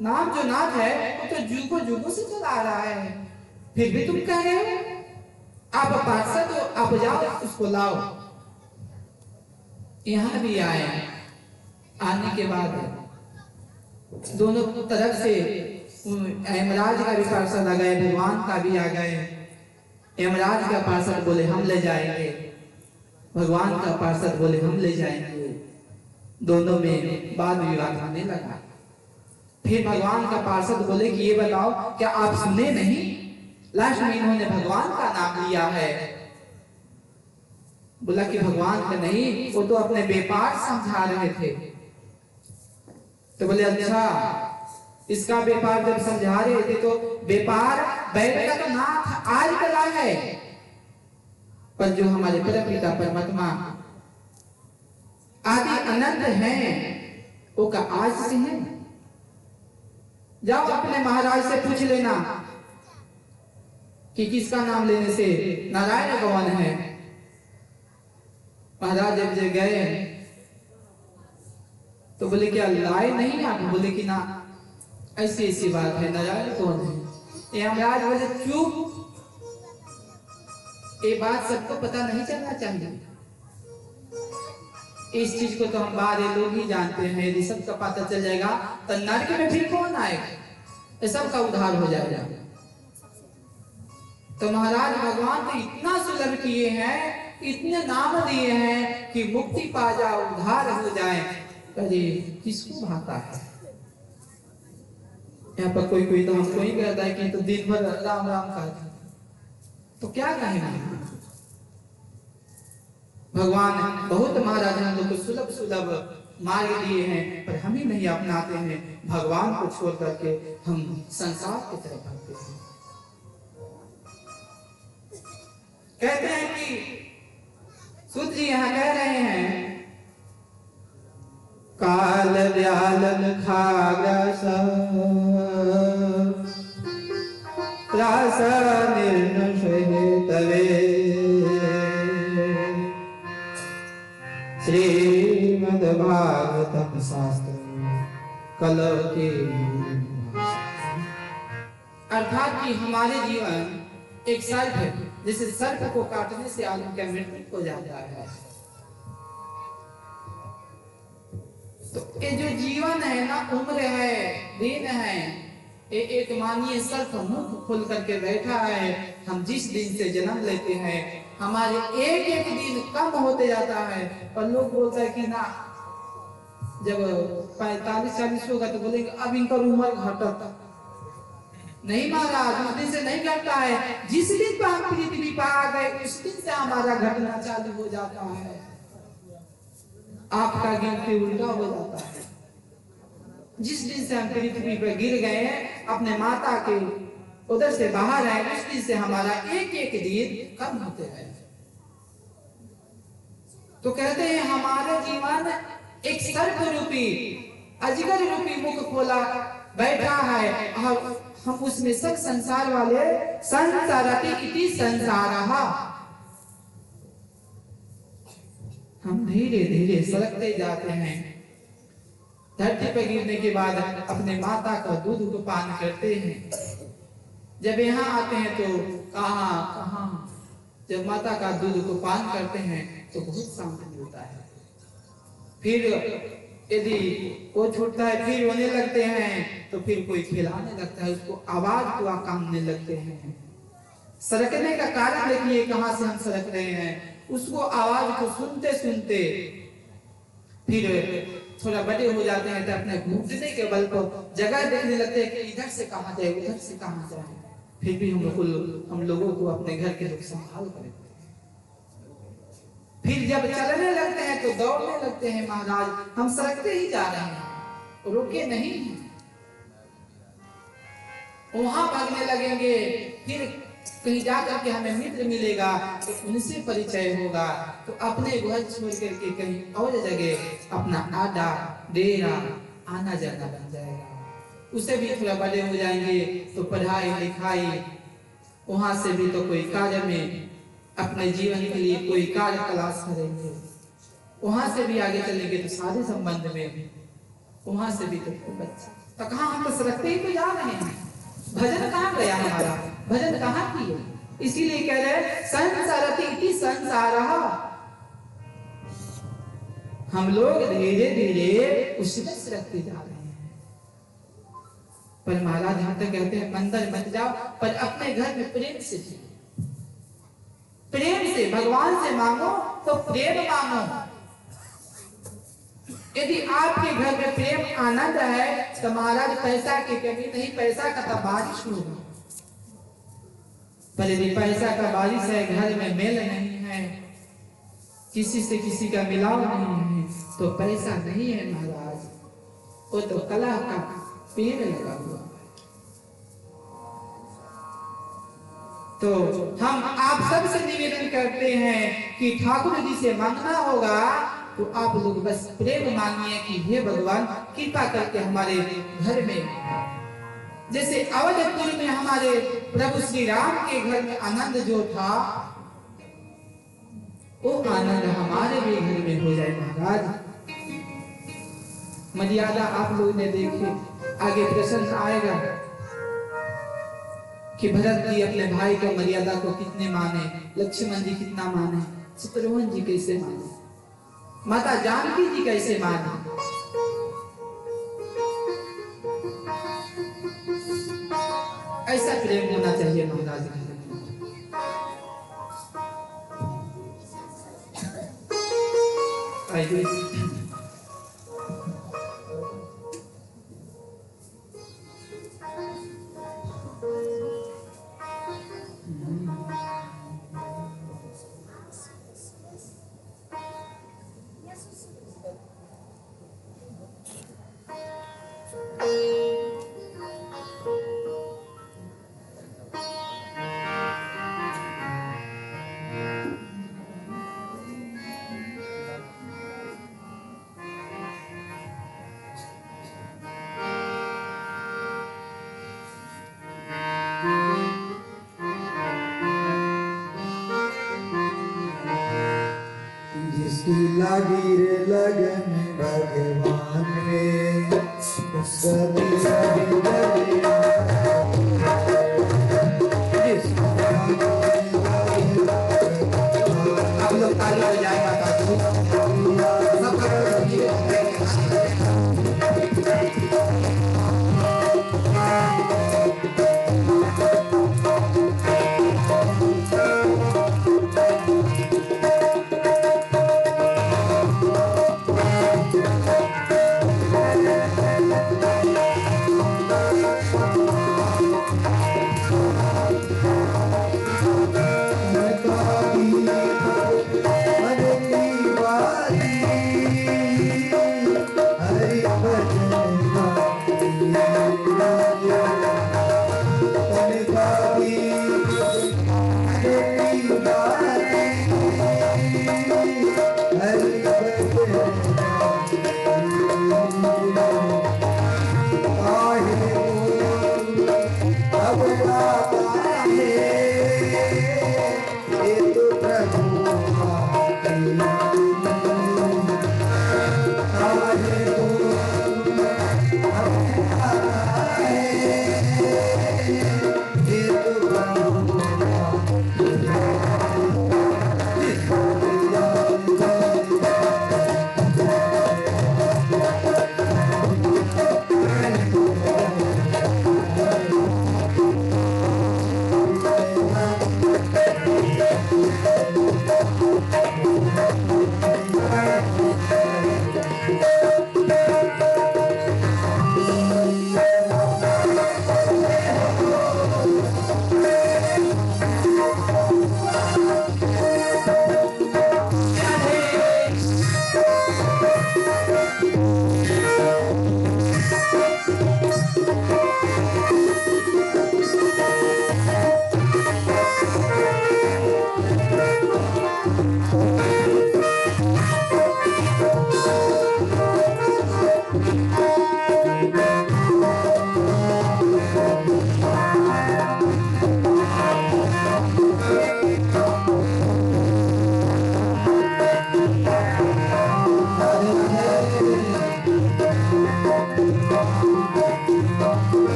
नाम जो नाथ है वो तो जुगों से चला आ रहा है, फिर भी तुम कह रहे हो। आप पार्षद हो, आप जाओ उसको लाओ। यहां भी आए, आने के बाद दोनों तरफ से यमराज का भी पार्षद आ गए, भगवान का भी आ गए। यमराज का पार्षद बोले हम ले जाएंगे, भगवान का पार्षद बोले हम ले जाएंगे। दोनों में वाद विवाद होने लगा। फिर भगवान का पार्षद बोले कि ये बताओ, क्या आप सुने नहीं, लास्ट में इन्होंने भगवान का नाम लिया है। बोला कि भगवान का नहीं, वो तो अपने व्यापार समझा रहे थे। तो बोले अच्छा, इसका व्यापार जब समझा रहे थे तो व्यापार बैल का तो नाथ आज कला है, पर जो हमारे परमपिता परमात्मा आदि अनंत हैं वो का आज से है। जाओ अपने महाराज से पूछ लेना कि किसका नाम लेने से नारायण भगवान है। महाराज जब गए तो बोले क्या लाए नहीं आप? बोले कि ना, ऐसी ऐसी बात है, नारायण कौन है? यमराज बोले चुप, ये बात सबको पता नहीं चलना चाहिए। इस चीज को तो हम बाहर लोग ही जानते हैं, यदि सबका पता चल जाएगा तो नरक में फिर कौन आएगा, सबका उद्धार हो जाएगा। तो महाराज भगवान तो इतना सुलभ किए हैं, इतने नाम दिए हैं कि मुक्ति पा जाओ, उद्धार हो जाए। अरे किसको भाता है? यहाँ पर कोई कोई तो हमको ही कहता है कि तो दिन भर राम राम कहता है, तो क्या कहेंगे? भगवान बहुत महाराज हम लोग को सुलभ सुलभ मार्ग दिए हैं, पर हम ही नहीं अपनाते हैं। भगवान को छोड़ करके हम संसार की तरफ भागते हैं। कहते हैं कि सूत जी यहाँ कह रहे हैं, काल व्यालन खाग्रास रास निर्नशे श्रीमद्भागवतम शास्त्र कल के। अर्थात कि हमारे जीवन एक सर्प है, जैसे सर्प को काटने से आदमी का मृत्यु हो जाता है। तो ये जो जीवन है ना, उम्र है, दिन है, ये एक मानिए सर्प मुख खोल करके बैठा है। हम जिस दिन से जन्म लेते हैं हमारे एक एक दिन कम होते जाता है। और लोग बोलते हैं कि ना, जब 45-40 होगा तो बोलेंगे अब इनका उम्र घटता नहीं। महाराज उस दिन से नहीं घटता है, जिस दिन पर हम पृथ्वी पर आ गए उस दिन से हमारा घटना चालू हो जाता है। आपका गिनती उल्टा हो जाता है। जिस दिन से हम पृथ्वी पर गिर गए हैं, अपने माता के उधर से बाहर आए, उस दिन से हमारा एक एक दिन कम होते हैं। तो कहते हैं हमारा जीवन एक सर्प रूपी अजगर रूपी मुख खोला बैठा है, और हम उसमें सब संसार वाले संसारति इति संसारहा, हम धीरे धीरे सरकते जाते हैं। धरती पर गिरने के बाद अपने माता का दूध को पान करते हैं। जब यहाँ आते हैं तो कहाँ जब माता का दूध को पान करते हैं तो बहुत शांति मिलता है। फिर यदि वो छूटता है फिर रोने लगते हैं तो फिर कोई खिलाने लगता है, उसको आवाज हुआ कामने लगते हैं। सरकने का कारण देखिए कहां से हम सरक रहे हैं, उसको आवाज को सुनते सुनते फिर थोड़ा बड़े हो जाते हैं तो अपने घुटने के बल पर जगह देखने लगते हैं कि इधर से कहां जाए उधर से कहां जाए। फिर भी हम लोगों को अपने घर के लोग संभाल कर रखते हैं। फिर जब चलने लगते हैं तो दौड़ने लगते हैं महाराज, हम सरकते ही जा रहे हैं, रुके नहीं हैं। वहां भागने लगेंगे, फिर कहीं जाकर के हमें मित्र मिलेगा तो उनसे परिचय होगा, तो अपने घर छोड़ करके कहीं और जगह अपना आडा डेरा आना जाना बन जाएगा। उसे भी थोड़ा बड़े हो जाएंगे तो पढ़ाई लिखाई, वहां से भी तो कोई कार्य में अपने जीवन के लिए कोई कार्य तलाश करेंगे, वहां से भी आगे चलेंगे तो शादी संबंध में, वहां से भी तो बच्चा, तो कहाँ हम तो सरकते ही तो जा रहे हैं। भजन कहाँ गया हमारा, भजन कहाँ किए? इसीलिए कह रहे संसारति संसारः, हम लोग धीरे धीरे उसमें सरकते जा रहे हैं। पर महाराज यहाँ तक कहते हैं मंदिर मत जाओ, पर अपने घर में प्रेम से जियो, प्रेम से भगवान से मांगो तो प्रेम मांगो। यदि आपके घर में प्रेम आनंद है तो महाराज पैसा की कमी नहीं, पैसा का तो बारिश होगा। पर यदि पैसा का बारिश है, घर में मेल नहीं है, किसी से किसी का मिलाव नहीं है, तो पैसा नहीं है महाराज, वो तो कला का पेड़ लगा हुआ। तो हम आप सबसे निवेदन करते हैं कि ठाकुर जी से मांगना होगा तो आप लोग बस प्रेम मांगिए कि हे भगवान कृपा करके हमारे घर में, जैसे अवधपुर में हमारे प्रभु श्री राम के घर में आनंद जो था, वो आनंद हमारे भी घर में हो जाए महाराज। मर्यादा आप लोग ने देखी, आगे प्रश्न आएगा कि भरत जी अपने भाई का मर्यादा को कितने माने, लक्ष्मण जी कितना माने, शत्रुघ्न जी कैसे माने, माता जानकी जी कैसे माने। ऐसा प्रेम होना चाहिए महाराज घर में। आइए लागी रे लगन भगवान में, कभी कभी लगे आप लोग ताली बजाएं माता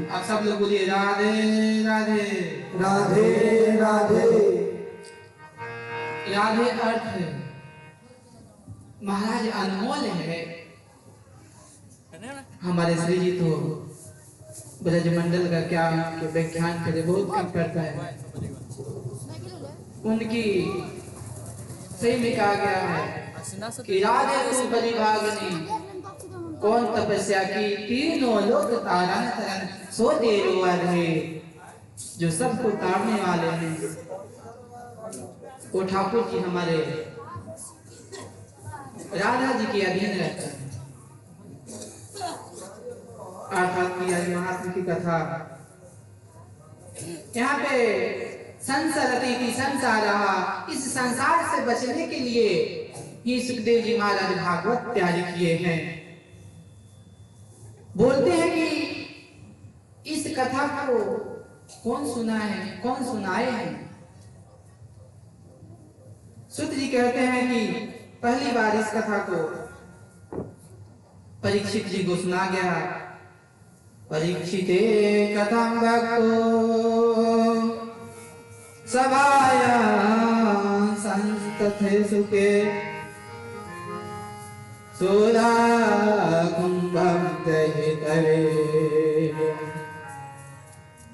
आप सब लोग बोलिए राधे राधे। राधे राधे। राधे अर्थ है महाराज अनमोल है। हमारे श्री जी तो ब्रजमंडल का क्या व्याख्यान करे बहुत कम करता है। उनकी सही में कहा गया है कि राधे तू बड़ी भागनी कौन तपस्या की तीनों लोग तारण तरन सो तेरो है। जो सबको तारने वाले हैं वो ठाकुर जी हमारे राधा जी के अधीन रहते हैं। अर्थात महात्मा की कथा यहाँ पे संसारती थी संसार रहा। इस संसार से बचने के लिए ही सुखदेव जी महाराज भागवत तैयारी किए हैं। बोलते हैं कि इस कथा को कौन सुना है कौन सुनाए हैं। सूत जी कहते हैं कि पहली बार इस कथा को परीक्षित जी को सुना गया। परीक्षिते कथं भक्तो सभायां संस्तथे सुखे सुधा कुंभं दहितरे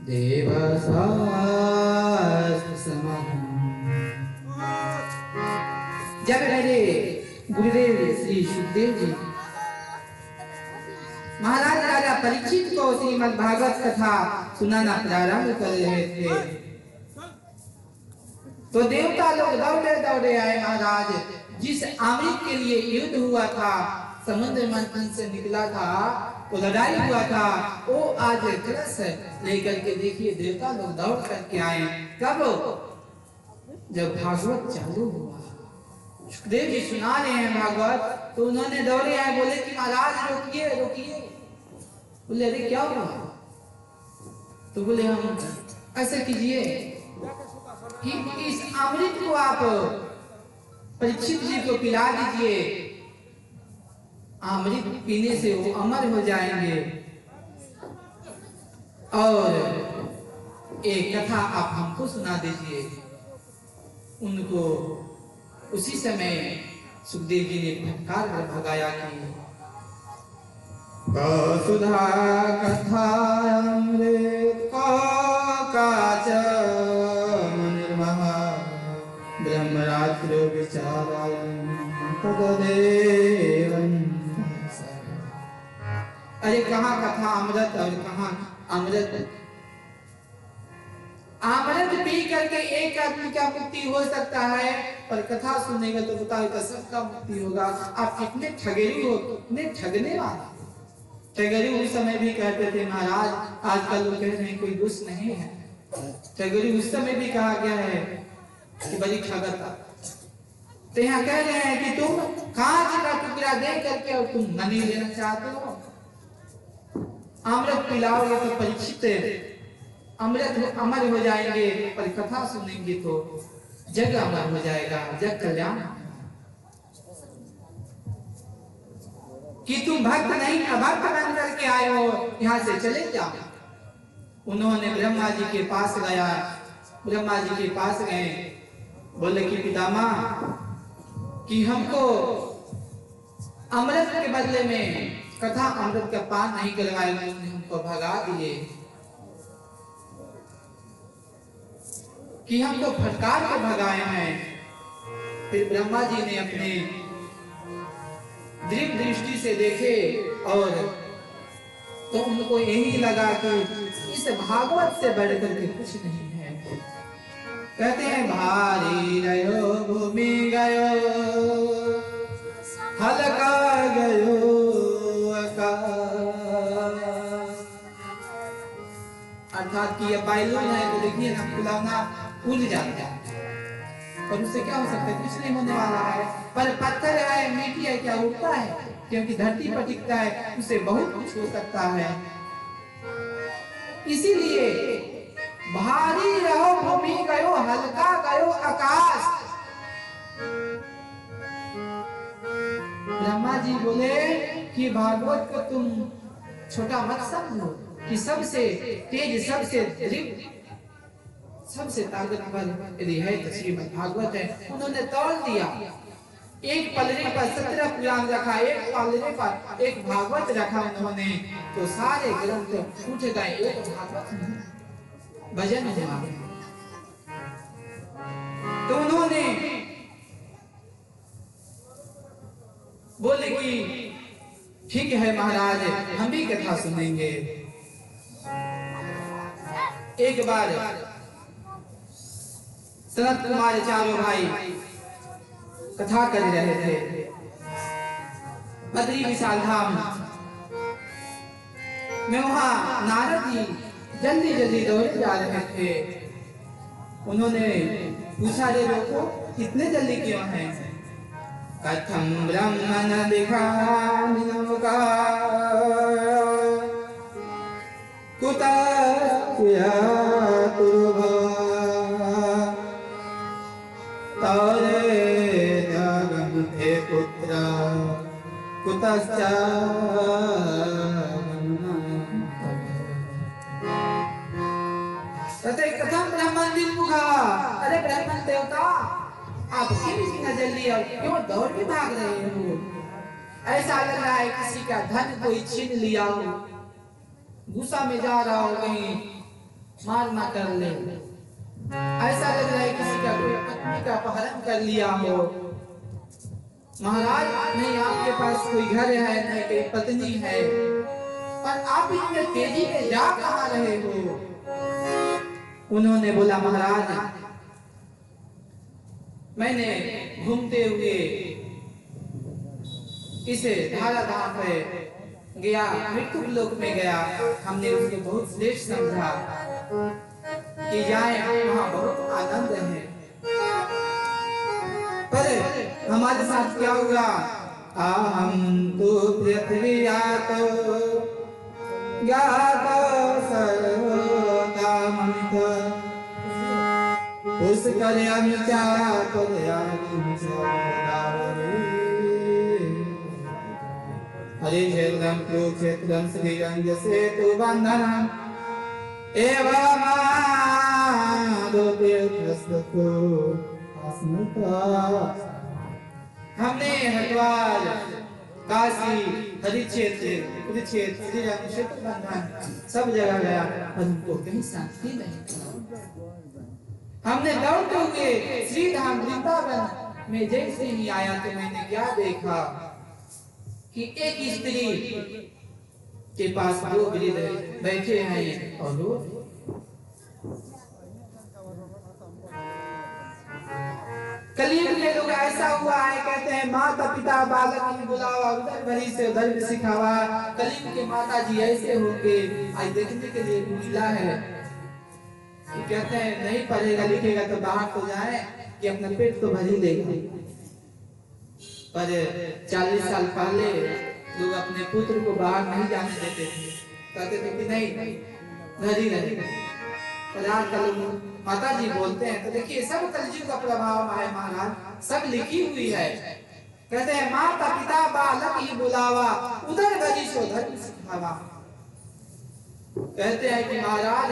देवसास्मः। जब मेरे गुरुदेव श्री सुखदेव जी महाराज राजा परीक्षित को श्रीमद् भागवत कथा सुनाना प्रारंभ कर रहे थे तो देवता लोग दौड़े दौड़े आए। महाराज जिस अमृत के लिए युद्ध हुआ था समुद्र मंथन से निकला था वो लड़ाई हुआ था वो आज कलश लेकर के देखिए देवता लोग दौड़ करके आए। कब? जब भागवत चालू हुआ। सुखदेव जी सुना रहे हैं भागवत तो उन्होंने दौड़े आए बोले कि महाराज रोकिए रोकिए। बोले अरे क्या हुआ? तो बोले हम ऐसा कीजिए कि इस अमृत को आप परीक्षित जी को पिला दीजिए। अमृत पीने से वो अमर हो जाएंगे और एक कथा आप हमको सुना दीजिए। उनको उसी समय सुखदेव जी ने फटकार कर भगाया कि सुधा कथा अमृत काच निर्महा ब्रह्मरात्रो विचारायं तदेवं। अरे कहाँ कथा अमृत और कहाँ अमृत। अमृत पी करके एक आदमी का मुक्ति हो सकता है पर कथा सुनेगा तो बताओ तो सबका मुक्ति होगा। आप कितने ठगेरी हो कितने ठगने वाले। ठगेरी उस समय भी कहते थे महाराज आजकल लोग कह रहे हैं कोई दुष्ट नहीं है। ठगेरी उस समय भी कहा गया है कि बड़ी ठगता। तो यहाँ कह रहे हैं कि तुम कांच का टुकड़ा दे करके और तुम मनी लेना चाहते हो। अमृत पिलाओगे तो परीक्षित अमृत अमर हो जाएंगे पर कथा सुनेंगे तो जग अमर हो जाएगा जग कल्याण। कि तुम भक्त नहीं अभक्त बन करके आए हो यहाँ से चले जाओ। उन्होंने ब्रह्मा जी के पास गया। ब्रह्मा जी के पास गए बोले कि पितामह कि हमको अमृत के बदले में कथा अमृत का पान नहीं करवाए उन्होंने हमको भगा दिए कि हमको फटकार के भगाए हैं। फिर ब्रह्मा जी ने अपने दिव्य दृष्टि से देखे और तो उनको यही लगा कि इस भागवत से बढ़कर के कुछ नहीं है। कहते हैं भारी रहो भूमि गयो हल्का गयो अर्थात कि ये बैलून है तो देखिए ना फुलाना फूल जाता है और उससे क्या हो सकता है कुछ नहीं होने वाला है। पर पत्थर है मिट्टी है क्या उठता है क्योंकि धरती पर टिकता है उससे बहुत कुछ हो सकता है। इसीलिए भारी रहो भूमि गयो हल्का गयो आकाश। ब्रह्मा जी बोले कि भागवत को तुम छोटा मत समझो कि सबसे तेज, सबसे दृढ़, सबसे ताकतवर यदि है तो श्रीमद् भागवत है। उन्होंने तौल दिया, एक पलड़े पर 17 पुराण रखा, एक पलड़े पर एक भागवत रखा उन्होंने, तो सारे ग्रंथ उठ गए, एक भागवत नहीं, भजन हुआ। तो उन्होंने बोले कि ठीक है महाराज, हम भी कथा सुनेंगे। एक बार सनत कुमार चारों भाई कथा कर रहे थे बद्री विशाल धाम में। वहां नारद जी जल्दी जल्दी दौड़े जा रहे थे। उन्होंने पूछा, रे लोगों, इतने जल्दी क्यों हैं? कथम ब्रह्मण दिखानिका कुतस्या तुभा तारे जगम हे पुत्र कुतश्च कथम ब्रह्मण दिमुखा। अरे ब्रह्मण देवता, आप क्यों जल्दी और क्यों दौड़ के भाग रहे हो? ऐसा लग रहा है किसी का धन कोई छीन लिया हो, गुस्सा में जा रहा हो, कहीं मार ना कर ले। ऐसा लग रहा है किसी का कोई पत्नी का अपहरण कर लिया हो। महाराज, नहीं आपके पास कोई घर है, नहीं कोई पत्नी है, पर आप इतने तेजी में जा कहाँ रहे हो? उन्होंने बोला, महाराज, मैंने घूमते हुए इसे धाराधाम पे गया, मृत्यु लोक में गया। हमने उसको बहुत श्रेष्ठ समझा कि जाए, वहाँ बहुत आनंद है। पर हमारे साथ क्या हुआ? हम तो पृथ्वी तो ज्ञातो सर्वकामनित उस करे अनुचा करे हरे क्षेत्रम कुरुक्षेत्रम श्रीरंग सेतु बंधनम एवं हमने हरिद्वार, काशी, हरिक्षेत्र, कुरुक्षेत्र, श्रीरंग, सेतु बंधन सब जगह गया, पर उनको कहीं शांति नहीं। हमने दौड़ते हुए श्री धाम वृंदावन में जैसे ही आया तो मैंने क्या देखा कि एक स्त्री के पास दो वृद्ध बैठे हैं और रो। कलयुग में लोग ऐसा हुआ है, कहते हैं माता पिता बालक की बुलावा, उधर भरी से उधर भी सिखावा। कलयुग के माता जी ऐसे होंगे, आज देखने के लिए मिला है। कहते हैं नहीं पढ़ेगा लिखेगा तो बाहर तो जाए कि अपना पेट तो भर ही लेगा। पर 40 साल पहले लोग अपने पुत्र को बाहर नहीं जाने देते थे, कहते थे कि नहीं घर ही रहेगा। पर आजकल माता जी बोलते हैं तो देखिए सब कलयुग का प्रभाव है महाराज, सब लिखी हुई है। कहते हैं माता पिता बालक ही बुलावा, उधर भरी सो उधर सिखावा। कहते हैं कि महाराज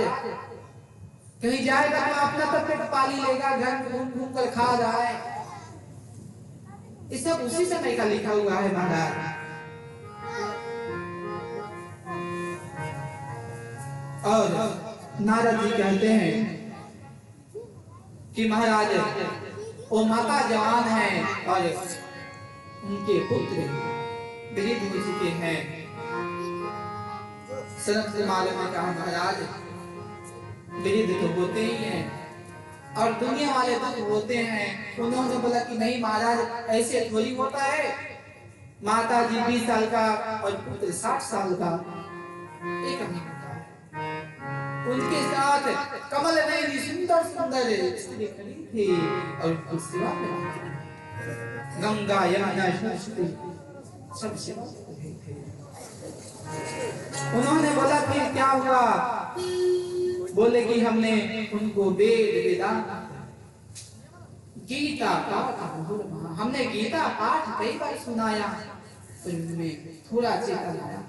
कहीं जाएगा तो अपना तो पेट पाली लेगा, घर में घूम घूम कर खा रहा है। ये सब उसी समय का लिखा हुआ है महाराज। और नारद जी कहते हैं कि महाराज वो माता जवान है और उनके पुत्र वृद्ध हो चुके हैं। सनत कुमार ने कहा महाराज वृद्ध तो होते ही हैं और दुनिया वाले तो होते हैं। उन्होंने बोला कि नहीं महाराज ऐसे थोड़ी होता है। माता जी 20 साल का और पुत्र 60 साल का, एक नहीं होता है। उनके साथ कमल नयनी सुंदर सुंदर स्त्री खड़ी थी और उनकी सेवा में गंगा यमुना सरस्वती सब सेवा कर रहे थे। उन्होंने बोला फिर क्या हुआ? बोले कि हमने उनको वेद वेदांत गीता पाठ, हमने गीता पाठ कई बार सुनाया, उनमें थोड़ा चेतन आया।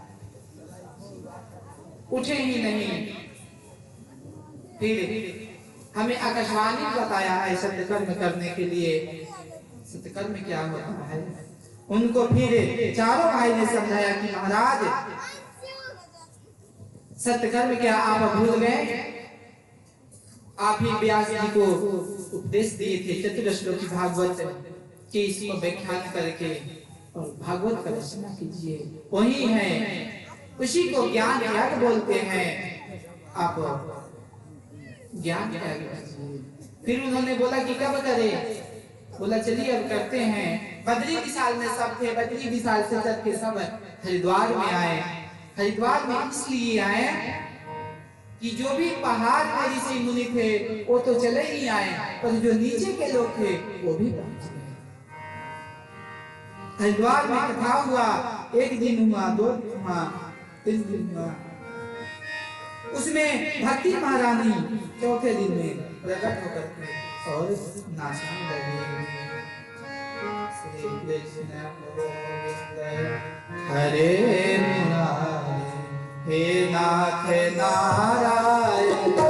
उठे ही नहीं। फिर हमें आकाशवाणी बताया है सत्यकर्म करने के लिए। सत्यकर्म क्या होता है? उनको फिर चारों भाई ने समझाया कि महाराज सत्यकर्म क्या आप भूल गए? आप ही व्यास जी को उपदेश दिए थे चतुर्श्लोकी भागवत कि इसको व्याख्यान करके और भागवत का रचना कीजिए। वही है, उसी को ज्ञान याग बोलते हैं। आप ज्ञान याग कीजिए। फिर उन्होंने बोला कि कब करें? बोला चलिए अब करते हैं। बद्री विशाल में सब थे, बद्री विशाल से सब के सब हरिद्वार में आए। हरिद्वार में इसलिए आए कि जो भी पहाड़ पे ऋषि मुनि थे वो तो चले ही आए, पर जो नीचे के लोग थे वो भी पहुंच गए। हरिद्वार में कथा हुआ, एक दिन हुआ, 2 दिन हुआ, 3 दिन हुआ। उसमें भक्ति महारानी चौथे दिन में प्रकट होकर के और नाचने लगी। श्री कृष्ण गोविंद हरे मुरारे, हे नाथ नारायण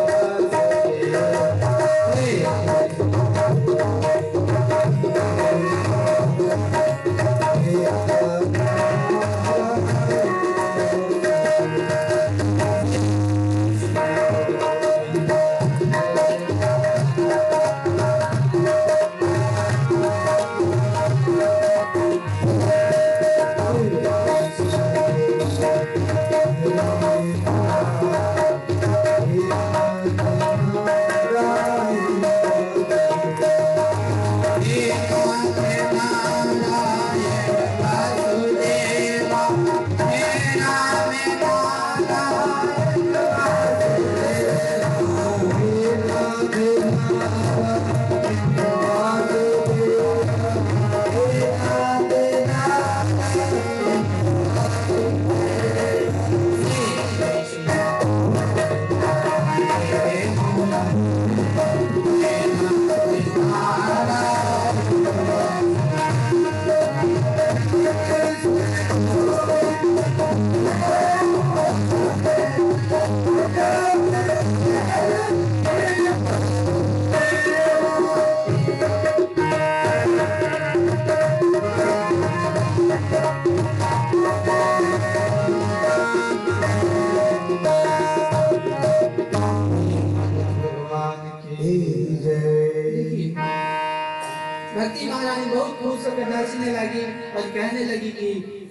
भक्ति महारानी बहुत खुश होकर नाचने लगी और कहने लगी कि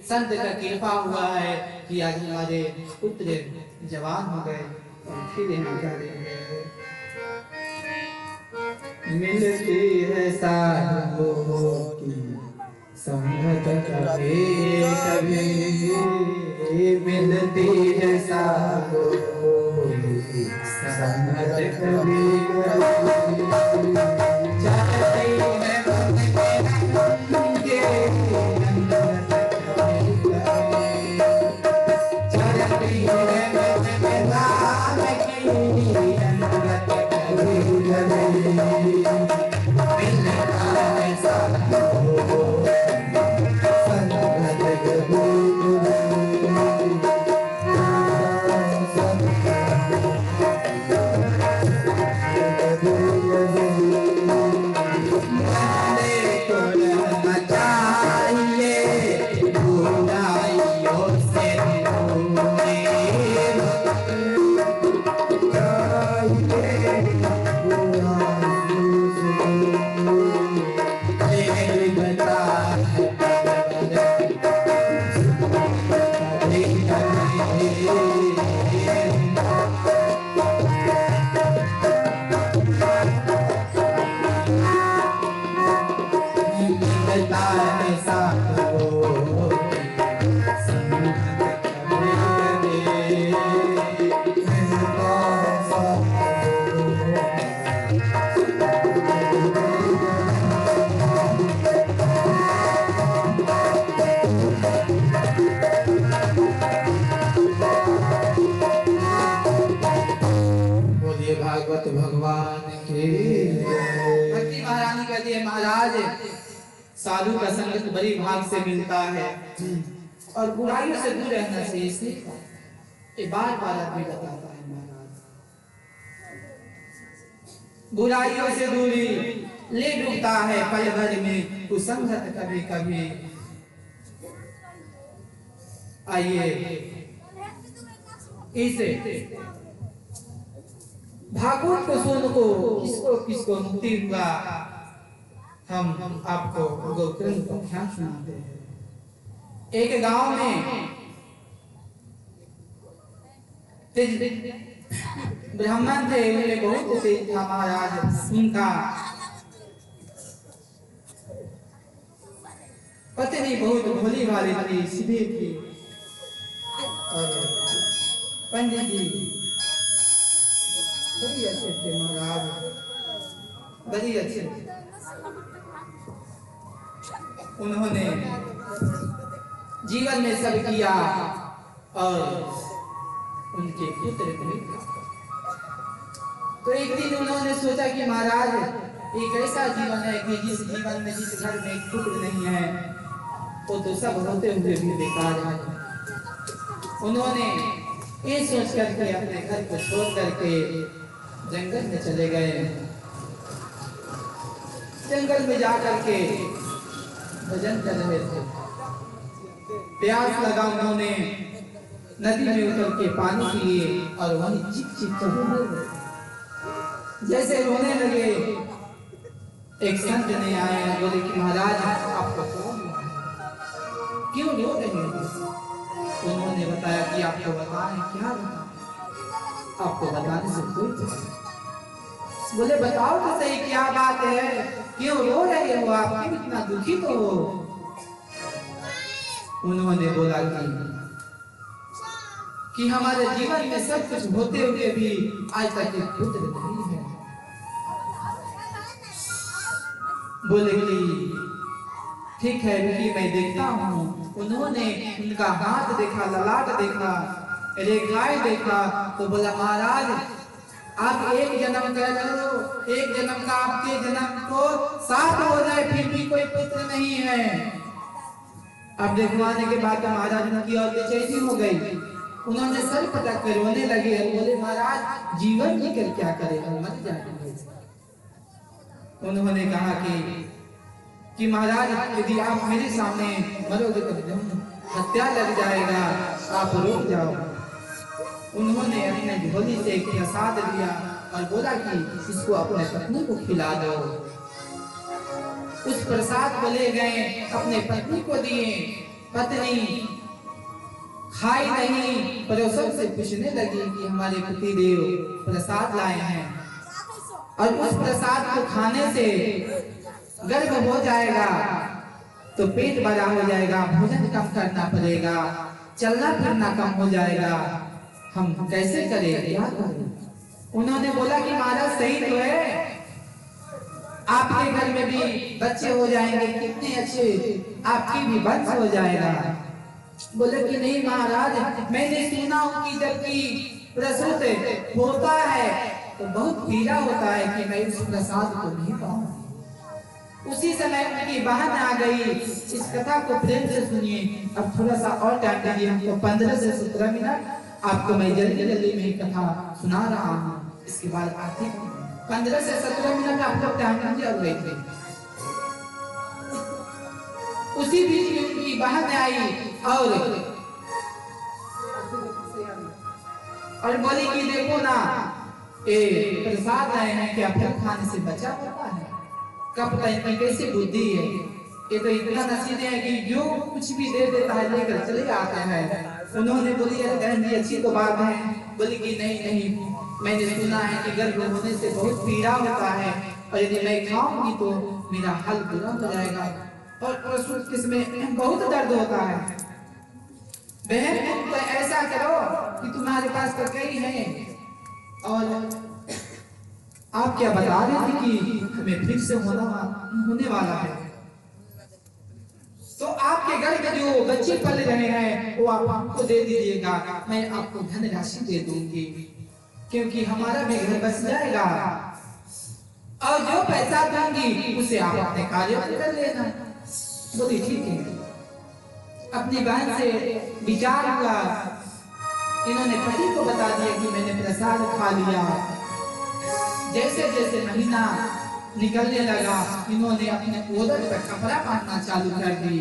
संत का कृपा हुआ है कि आज हमारे पुत्र जवान हो गए और फिर हम करेंगे। मिलती है साधुओं की संगत कभी कभी, मिलती है साधुओं की संगत कभी कभी। भागवत भगवान के। भक्ति महारानी कहती है महाराज साधु का संगत बड़ी भाग से मिलता है और बुराइयों से दूर रहना चाहिए। ये बार बार आदमी बताता है महाराज। बुराइयों से दूरी ले डूबता है पल भर में कुसंगत कभी कभी। आइए इसे भागवत को सुन को किसको किसको मुक्ति हुआ, हम आपको गोकुल का ख्याल सुनाते हैं। एक गांव में ब्राह्मण थे, उन्हें बहुत तेज था महाराज। उनका पत्नी बहुत भोली भाली थी, सीधी थी। और पंडित जी बड़ी अच्छे थे महाराज, बड़ी अच्छे। उन्होंने जीवन में सब किया और उनके पुत्र थे। तो एक दिन उन्होंने सोचा कि महाराज एक ऐसा जीवन है कि जिस जीवन में जिस घर में एक पुत्र नहीं है वो तो सब होते हुए भी बेकार है। उन्होंने ये सोच करके अपने घर को छोड़ करके जंगल में चले गए। जंगल में जा करके भजन कर रहे थे। प्यास लगा, उन्होंने नदी में उतर के पानी पिए और वहीं चिक चिक कर रोने लगे। जैसे रोने लगे एक संत ने आए और बोले कि महाराज आपको क्यों रो रहे हैं? उन्होंने बताया कि आपको बताएं क्या बताएं, आपको बताने से कोई। बोले बताओ तो सही क्या बात है, क्यों रो रहे हो आप, क्यों इतना दुखी तो हो? उन्होंने बोला कि हमारे जीवन में सब कुछ होते हुए भी आज तक एक पुत्र नहीं है। बोले कि ठीक है कि मैं देखता हूँ। उन्होंने उनका हाथ देखा, ललाट देखा, रेखाएं देखा, तो बोला महाराज आप एक जन्म कर लो, एक जन्म का आपके जन्म को 7 हो जाए फिर भी कोई पुत्र नहीं है। अब देखवाने के बाद महाराज की और बेचैनी हो गई। उन्होंने सर पटक कर रोने लगे और बोले महाराज जीवन जीकर क्या करेगा, मर जाएंगे। उन्होंने कहा कि महाराज यदि आप मेरे सामने मरोगे तो हत्या लग जाएगा, आप रुक जाओ। उन्होंने अपने झोली से एक प्रसाद लिया और बोला कि इसको अपने पत्नी को खिला दो। उस प्रसाद को ले गए, अपने पत्नी को दिए। पत्नी खाई नहीं, पड़ोसन से पूछने लगी कि हमारे पति देव प्रसाद लाए हैं और उस प्रसाद को खाने से गर्भ हो जाएगा तो पेट बड़ा हो जाएगा, भोजन कम करना पड़ेगा, चलना फिरना कम हो जाएगा, हम कैसे करें, क्या करें? उन्होंने बोला कि महाराज सही तो है, आपके घर में भी बच्चे हो जाएंगे, कितने अच्छे, आपकी भी वंश हो जाएगा। बोले कि नहीं महाराज, मैंने सुना हूं कि जबकि प्रसूत होता है तो बहुत पीड़ा होता है कि मैं उस प्रसाद को नहीं पाऊं। उसी समय उनकी बहन आ गई। इस कथा को प्रेम से सुनिए। अब थोड़ा सा और टाइम दीजिए हमको, 15 से 17 मिनट आपको मैं जल्दी जल्दी में कथा सुना रहा हूँ। इसके बाद आते 15 से 17 मिनट आपको टाइम दीजिए और बैठे। उसी बीच में उनकी बहन आई और बोली कि देखो ना, ये प्रसाद लाए हैं, क्या फिर खाने से बचा पड़ता है? कब तक में कैसी बुद्धि है, ये तो इतना नसीब है कि जो कुछ भी दे देता है लेकर चले आते हैं। उन्होंने बोली बहन जी अच्छी तो बात है। बोली कि नहीं, मैंने सुना है कि गर्भ होने से बहुत पीड़ा होता है और यदि मैं खाऊंगी तो मेरा हाल बुरा हो जाएगा और प्रसूत किसमें बहुत दर्द होता है। बहन तुम तो ऐसा करो कि तुम्हारे पास तो कई है और आप क्या बता रहे थे कि हमें फिर से होने वाला है, तो आपके घर में जो बच्चे पल रहे हैं वो आप हमको दे दीजिएगा, मैं आपको धनराशि दे दूंगी क्योंकि हमारा भी घर बस जाएगा और जो पैसा दूंगी उसे आप अपने कार्य कर लेना। बोली ठीक है। अपनी बहन से विचार हुआ इन्होंने पति को बता दिया कि मैंने प्रसाद खा लिया। जैसे जैसे महीना निकलने लगा, इन्होंने अपने उदर पर कपड़ा बांधना चालू कर दी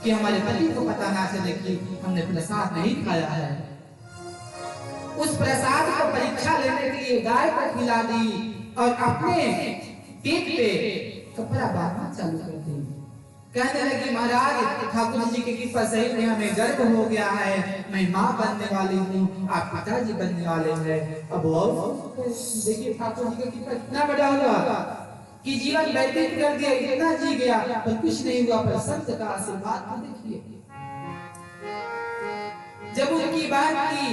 कि हमारे पति को पता ना चले कि हमने प्रसाद नहीं खाया है। उस प्रसाद को परीक्षा लेने के लिए गाय को खिला दी और अपने पीठ पे कपड़ा बांधना चालू कर दी। कहने लगी, महाराज ठाकुर जी की कृपा से ही हमें गर्व हो गया है, मैं माँ बनने वाली हूँ, आप पिताजी बनने वाले हैं। अब और देखिए ठाकुर जी का कृपा कितना बड़ा हुआ कि जीवन व्यतीत कर दिया, इतना जी गया पर कुछ नहीं हुआ। पर संत का आशीर्वाद तो देखिए, जब उनकी बात की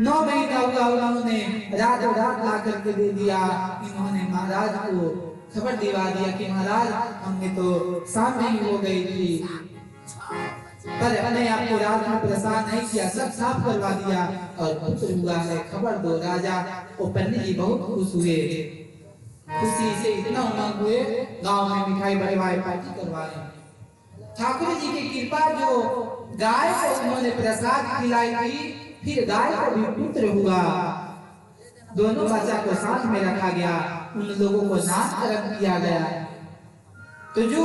9 महीना हुआ, उन्होंने रातों रात ला करके दे दिया। इन्होंने महाराज को खबर दिवा दिया कि महाराज हमने तो शाम नहीं हो गई थी, पर अपने आप को रात में परेशान नहीं किया, सब साफ करवा दिया और पुत्र हुआ है, खबर दो। राजा वो पंडित जी बहुत खुश हुए, खुशी से इतना उमंग हुए, गांव में मिठाई बड़वाई पार्टी करवाए। ठाकुर जी की कृपा, जो गाय को उन्होंने प्रसाद खिलाई थी, फिर गाय को भी पुत्र हुआ। दोनों बच्चा को साथ में रखा गया, उन लोगों को नामकरण किया गया। तो जो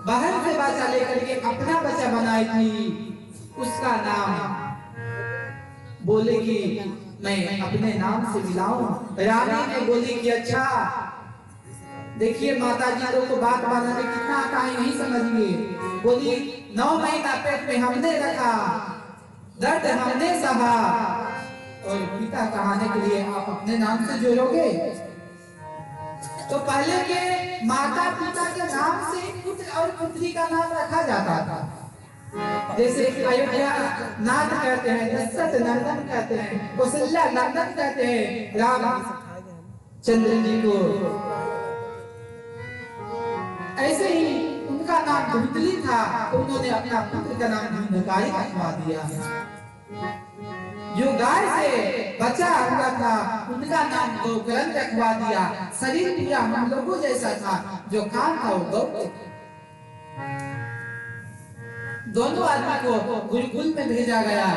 बाहर से बच्चा लेकर के अपना बच्चा बनाई थी, उसका नाम बोले कि मैं अपने नाम से मिलाऊं। रानी ने बोली कि अच्छा, देखिए माता जी लोग को बात बनाने कितना आता है नहीं समझिए। बोली 9 महीना पेट में हमने रखा, दर्द हमने सहा, और पिता कहने के लिए आप अपने नाम से जोड़ोगे। तो पहले के माता पिता के नाम से पुत्र और पुत्री का नाम रखा जाता था। जैसे अयोध्या नाथ कहते हैं, दशरथ नंदन कहते हैं, कौशल्या नंदन कहते हैं राम चंद्र जी को। ऐसे ही उनका नाम धुंधली था, तो उन्होंने अपना पुत्र का नाम धुंधकारी रखवा दिया। जो गाय से बच्चा हुआ था, उनका नाम गोकर्ण रखवा दिया। शरीर पूरा हम लोगों जैसा था, जो काम था वो गौ। दोनों आदमी को गुरुकुल में भेजा गया।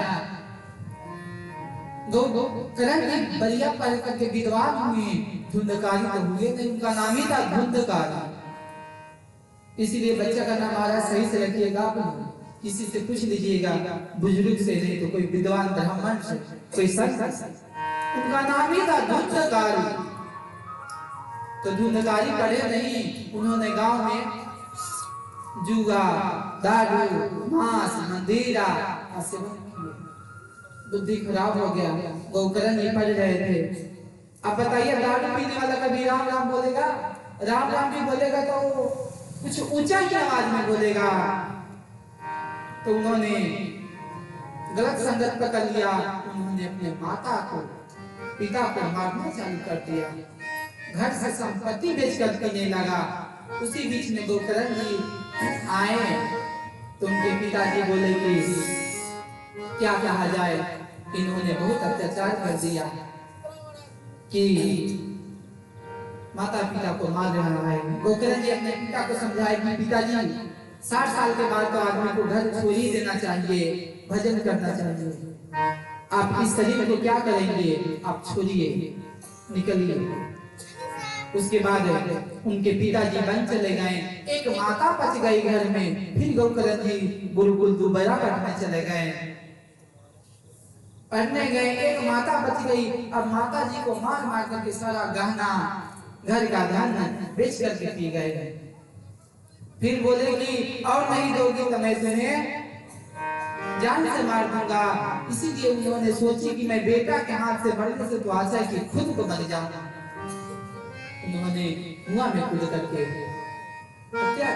गोकर्ण की बलिया पर करके विद्वान हुए, धुंधकारी तो हुए नहीं, उनका नाम ही था धुंधकारी। इसीलिए बच्चा का नाम आ सही से रखिएगा, किसी से पूछ लीजिएगा, बुजुर्ग से नहीं तो कोई विद्वान ब्राह्मण से, कोई संत से। उनका नाम ही था धुंधकारी। तो धुंधकारी पढ़े नहीं, उन्होंने गांव में जुआ, दारू, मांस, मंदिरा सेवन किए, बुद्धि खराब हो गया। गोकर्ण ये पढ़ रहे थे। अब बताइए, दारू पीने वाला कभी राम राम बोलेगा? राम राम भी बोलेगा तो कुछ ऊंचा ही आवाज में बोलेगा। तो उन्होंने गलत संगत पकड़ लिया, उन्होंने अपने माता को, पिता को मारना चालू कर दिया। घर से संपत्ति बेचकर पीने लगा। उसी बीच में गोकर्ण जी आए, तो उनके पिताजी बोले कि क्या कहा जाए, इन्होंने बहुत अत्याचार कर दिया कि माता पिता को मार रहा है। गोकर्ण जी अपने पिता को समझाए कि पिताजी 60 साल के बाद तो आदमी को घर छोड़ ही देना चाहिए, भजन करना चाहिए। आप इस शरीर को क्या करेंगे, आप छोड़िए, निकलिए। उसके बाद उनके पिताजी वन चले गए, एक माता बच गई घर में। फिर गोकर्ण जी गुरुकुल दोबारा पढ़ने चले गए, पढ़ने गए, एक माता बच गई। अब माता जी को मार मार करके सारा गहना, घर का धन बेच करके पी गए। फिर बोले कि और नहीं दोगी तो मैं तुम्हें जान से मार दूंगा। इसीलिए उन्होंने सोची कि मैं बेटा के हाथ से मरने से तो आशा है कि खुद को मर जाऊं। उन्होंने कुआं में कूद करके तो क्या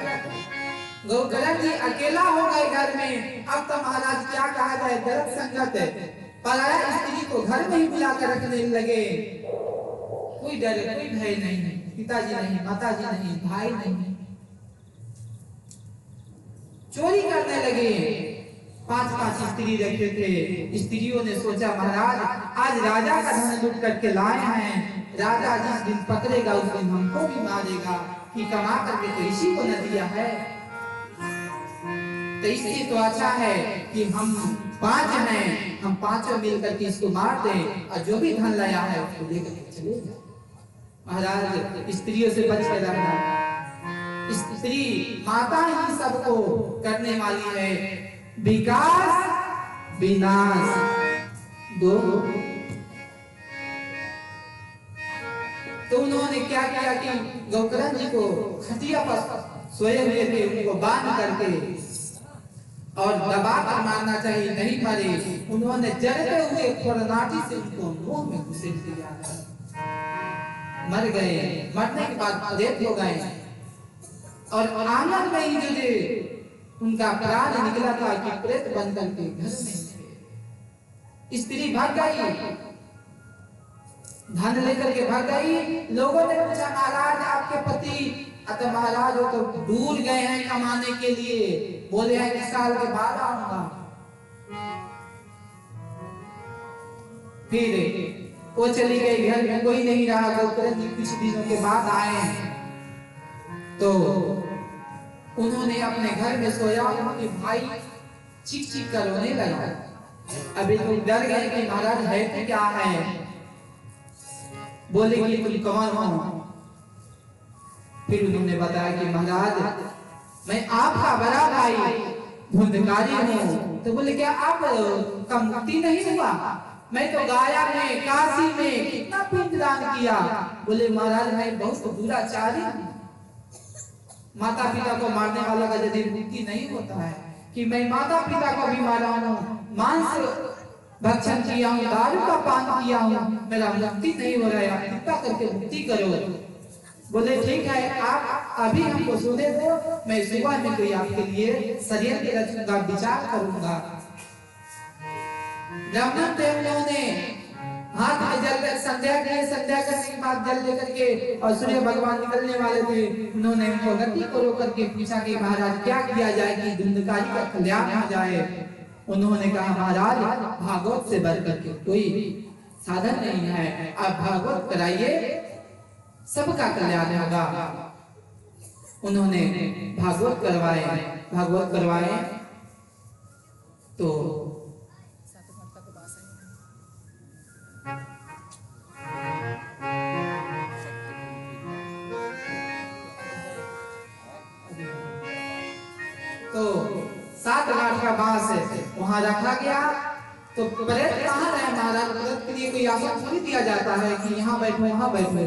गोकर्ण जी अकेला हो गए घर में। अब तो महाराज क्या कहा जाए, गलत संगत है। पराया स्त्री को घर में ही बुला कर रखने लगे। कोई डर, कोई भय नहीं, पिताजी नहीं, माताजी नहीं, भाई नहीं। चोरी करने लगे। 5-5 स्त्री रखे थे। स्त्रियों ने सोचा महाराज आज राजा का धन लूट करके लाए हैं, राजा जिस दिन पकड़ेगा उस दिन हमको भी मारेगा, कि कमा करके तो इसी को न दिया है। तो इससे तो अच्छा है कि हम 5 हैं, हम पांचों मिलकर के इसको मार दें और जो भी धन लाया है उसको लेकर के चले जाए। महाराज स्त्रियों से बच के रहना, स्त्री माता ही सबको करने वाली है, विकास विनाश दो। तो उन्होंने क्या किया कि गौकर्ण जी को खटिया पर सोए हुए थे, उनको बांध करके और दबा कर मारना चाहिए, नहीं मारे। उन्होंने जलते हुए फरनाटी से उनको मुंह में घुसेड़ दिया, मर गए। मरने के बाद प्रेत हो गए और आंगन में ही जो उनका प्राण निकला था कि प्रेत बन करके घर में स्त्री भाग गई, धन लेकर के भाग गई। लोगों ने पूछा महाराज आपके पति? अतः महाराज वो तो दूर गए हैं कमाने के लिए, बोले हैं कि साल के बाद आऊंगा। फिर वो चली गई, घर में कोई नहीं रहा। गौकर्ण जी कुछ दिनों के बाद आए तो उन्होंने अपने घर में सोया, उनके भाई चीख चीख कर रोने लगा। अभी लोग डर गए कि महाराज है तो क्या है, बोले कि तुम कौन हो? फिर उन्होंने बताया कि महाराज मैं आपका बड़ा भाई धुंधकारी हूँ। तो बोले क्या आप कमती नहीं हुआ? मैं तो गाया में काशी में कितना पिंडदान किया। बोले महाराज मैं बहुत दुराचारी हूँ, माता पिता को मारने वाला का यदि मुक्ति नहीं होता है कि मैं माता पिता को भी मारा हूँ, मांस भक्षण किया हूँ, दारू का पान किया हूँ, मेरा मुक्ति नहीं हो रहा है, आप कृपा करके मुक्ति करो। बोले ठीक है, आप अभी हमको सुने दो, मैं सुबह में कोई आपके लिए षड्यंत्र रचूंगा, विचार करूंगा। ब्राह्मण देवताओं ने हाथ में जल संध्या की, संध्या करने के बाद जल लेकर के और सूर्य भगवान निकलने वाले थे। उन्होंने उनको गति को रोक करके पूछा कि महाराज क्या किया जाए कि धुंधकारी का कल्याण हो जाए? उन्होंने कहा महाराज भागवत से बढ़ करके कोई साधन नहीं है, आप भागवत कराइए, सबका कल्याण होगा। उन्होंने भागवत करवाए तो सात घाट का बांस वहां रखा गया। तो प्रेत कहाँ रहे महाराज? प्रेत के लिए कोई आसन थोड़ी दिया जाता है कि यहाँ बैठो वहां बैठो।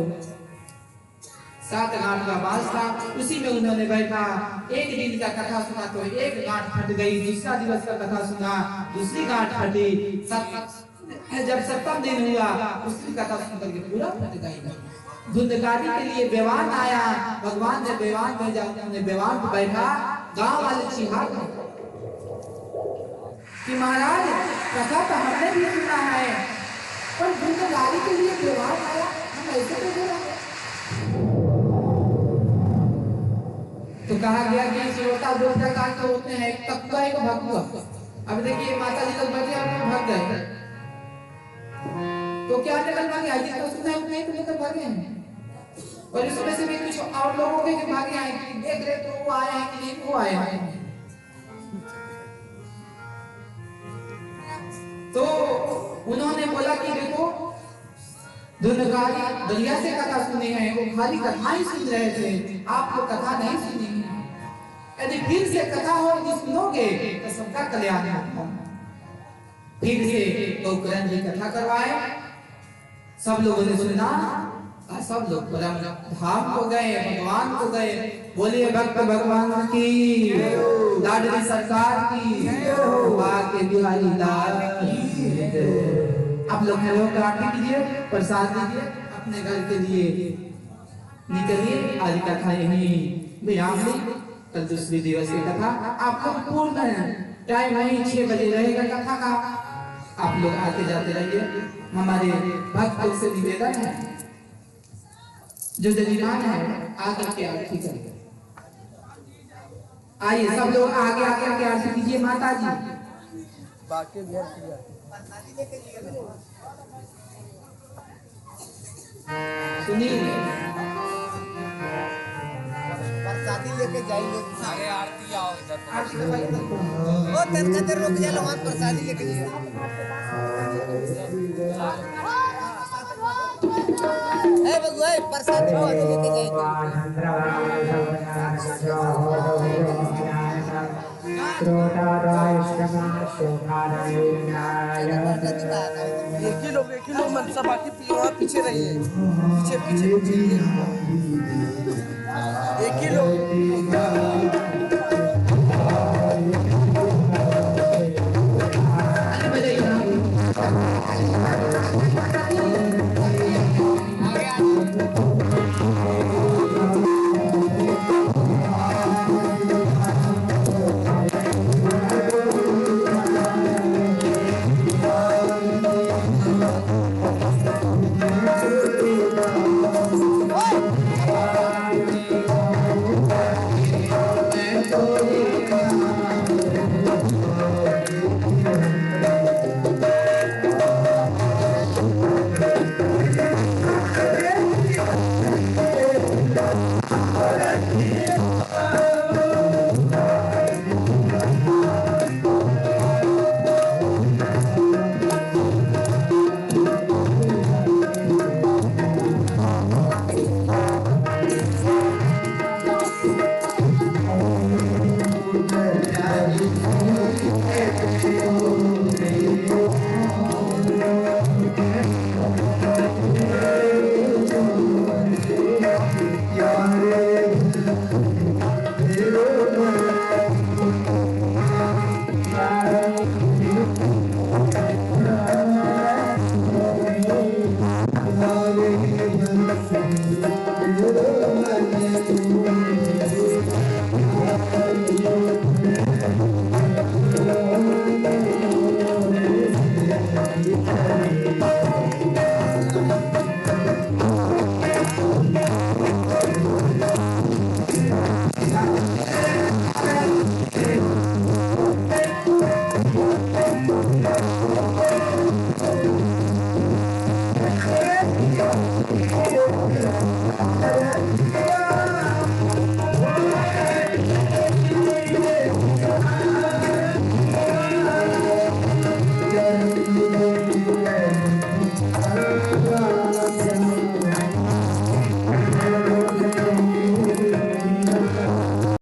7 गांठ का बांस था, उसी में उन्होंने बैठा। एक दिन का कथा सुना तो एक गांठ फट गई, दूसरा दिवस का कथा सुना दूसरी गांठ फटी, जब 7वां दिन हुआ उसकी कथा सुन करके पूरा फट गई। धुंधकारी के लिए बेवान आया, भगवान ने बेवान भेजा, उन्होंने बेवान पर बैठा। गांव वाले चिहार कि महाराज कथा तो हमने भी सुना है, पर धुंधकारी के लिए बेवान आया, हम ऐसे तो बोला। तो कहा गया कि श्रोता 2 प्रकार के होते हैं, एक तक्वा एक भगवा। अब देखिए माता जी लोग बैठे और भाग गए, तो क्या निकल भागे? आज तो सुना उतने तो लेकर भागे हैं। और इसमें से भी कुछ और लोगों के भागे आए कि देख रहे तो वो आए हैं कि नहीं वो आए हैं। तो उन्होंने बोला कि देखो धुंधकारी बढ़िया से कथा सुने हैं, वो खाली कथा ही सुन रहे थे, आपको कथा नहीं सुनी है। यदि फिर से कथा होगी सुनोगे तो सबका कल्याण होगा। फिर से गौकर्ण जी कथा करवाए, सब लोगों ने सुना और सब लोग परम धाम को गए, भगवान को गए। बोलिए भक्त भगवान की, लाडली सरकार की, बाके बिहारी लाल की। आप लोग हेलो कराटे कीजिए, प्रसाद दीजिए, अपने घर के लिए निकलिए। आज कथा यही विराम ली, कल दूसरी दिवस की कथा आप लोग पूर्ण टाइम वही 6 बजे रहेगा कथा का। आप लोग आते जाते रहिए। हमारे भक्तों से निवेदन है, जो जलीमान है आकर के आरती करिए। आइए सब लोग आगे आकर के आरती कीजिए माता जी। बाकी भी सुनिए प्रसादी लेके जाएंगे। आगे आरती आओ इधर आरती का भाई इधर। वो तनका देर रुक जा लो, वहाँ प्रसादी लेके जाइए। बगुआ प्रसादी लेके जाएंगे। एक ही लोग मनसा, बाकी वहाँ पीछे रहिए, पीछे पीछे पीछे एक ही लोग।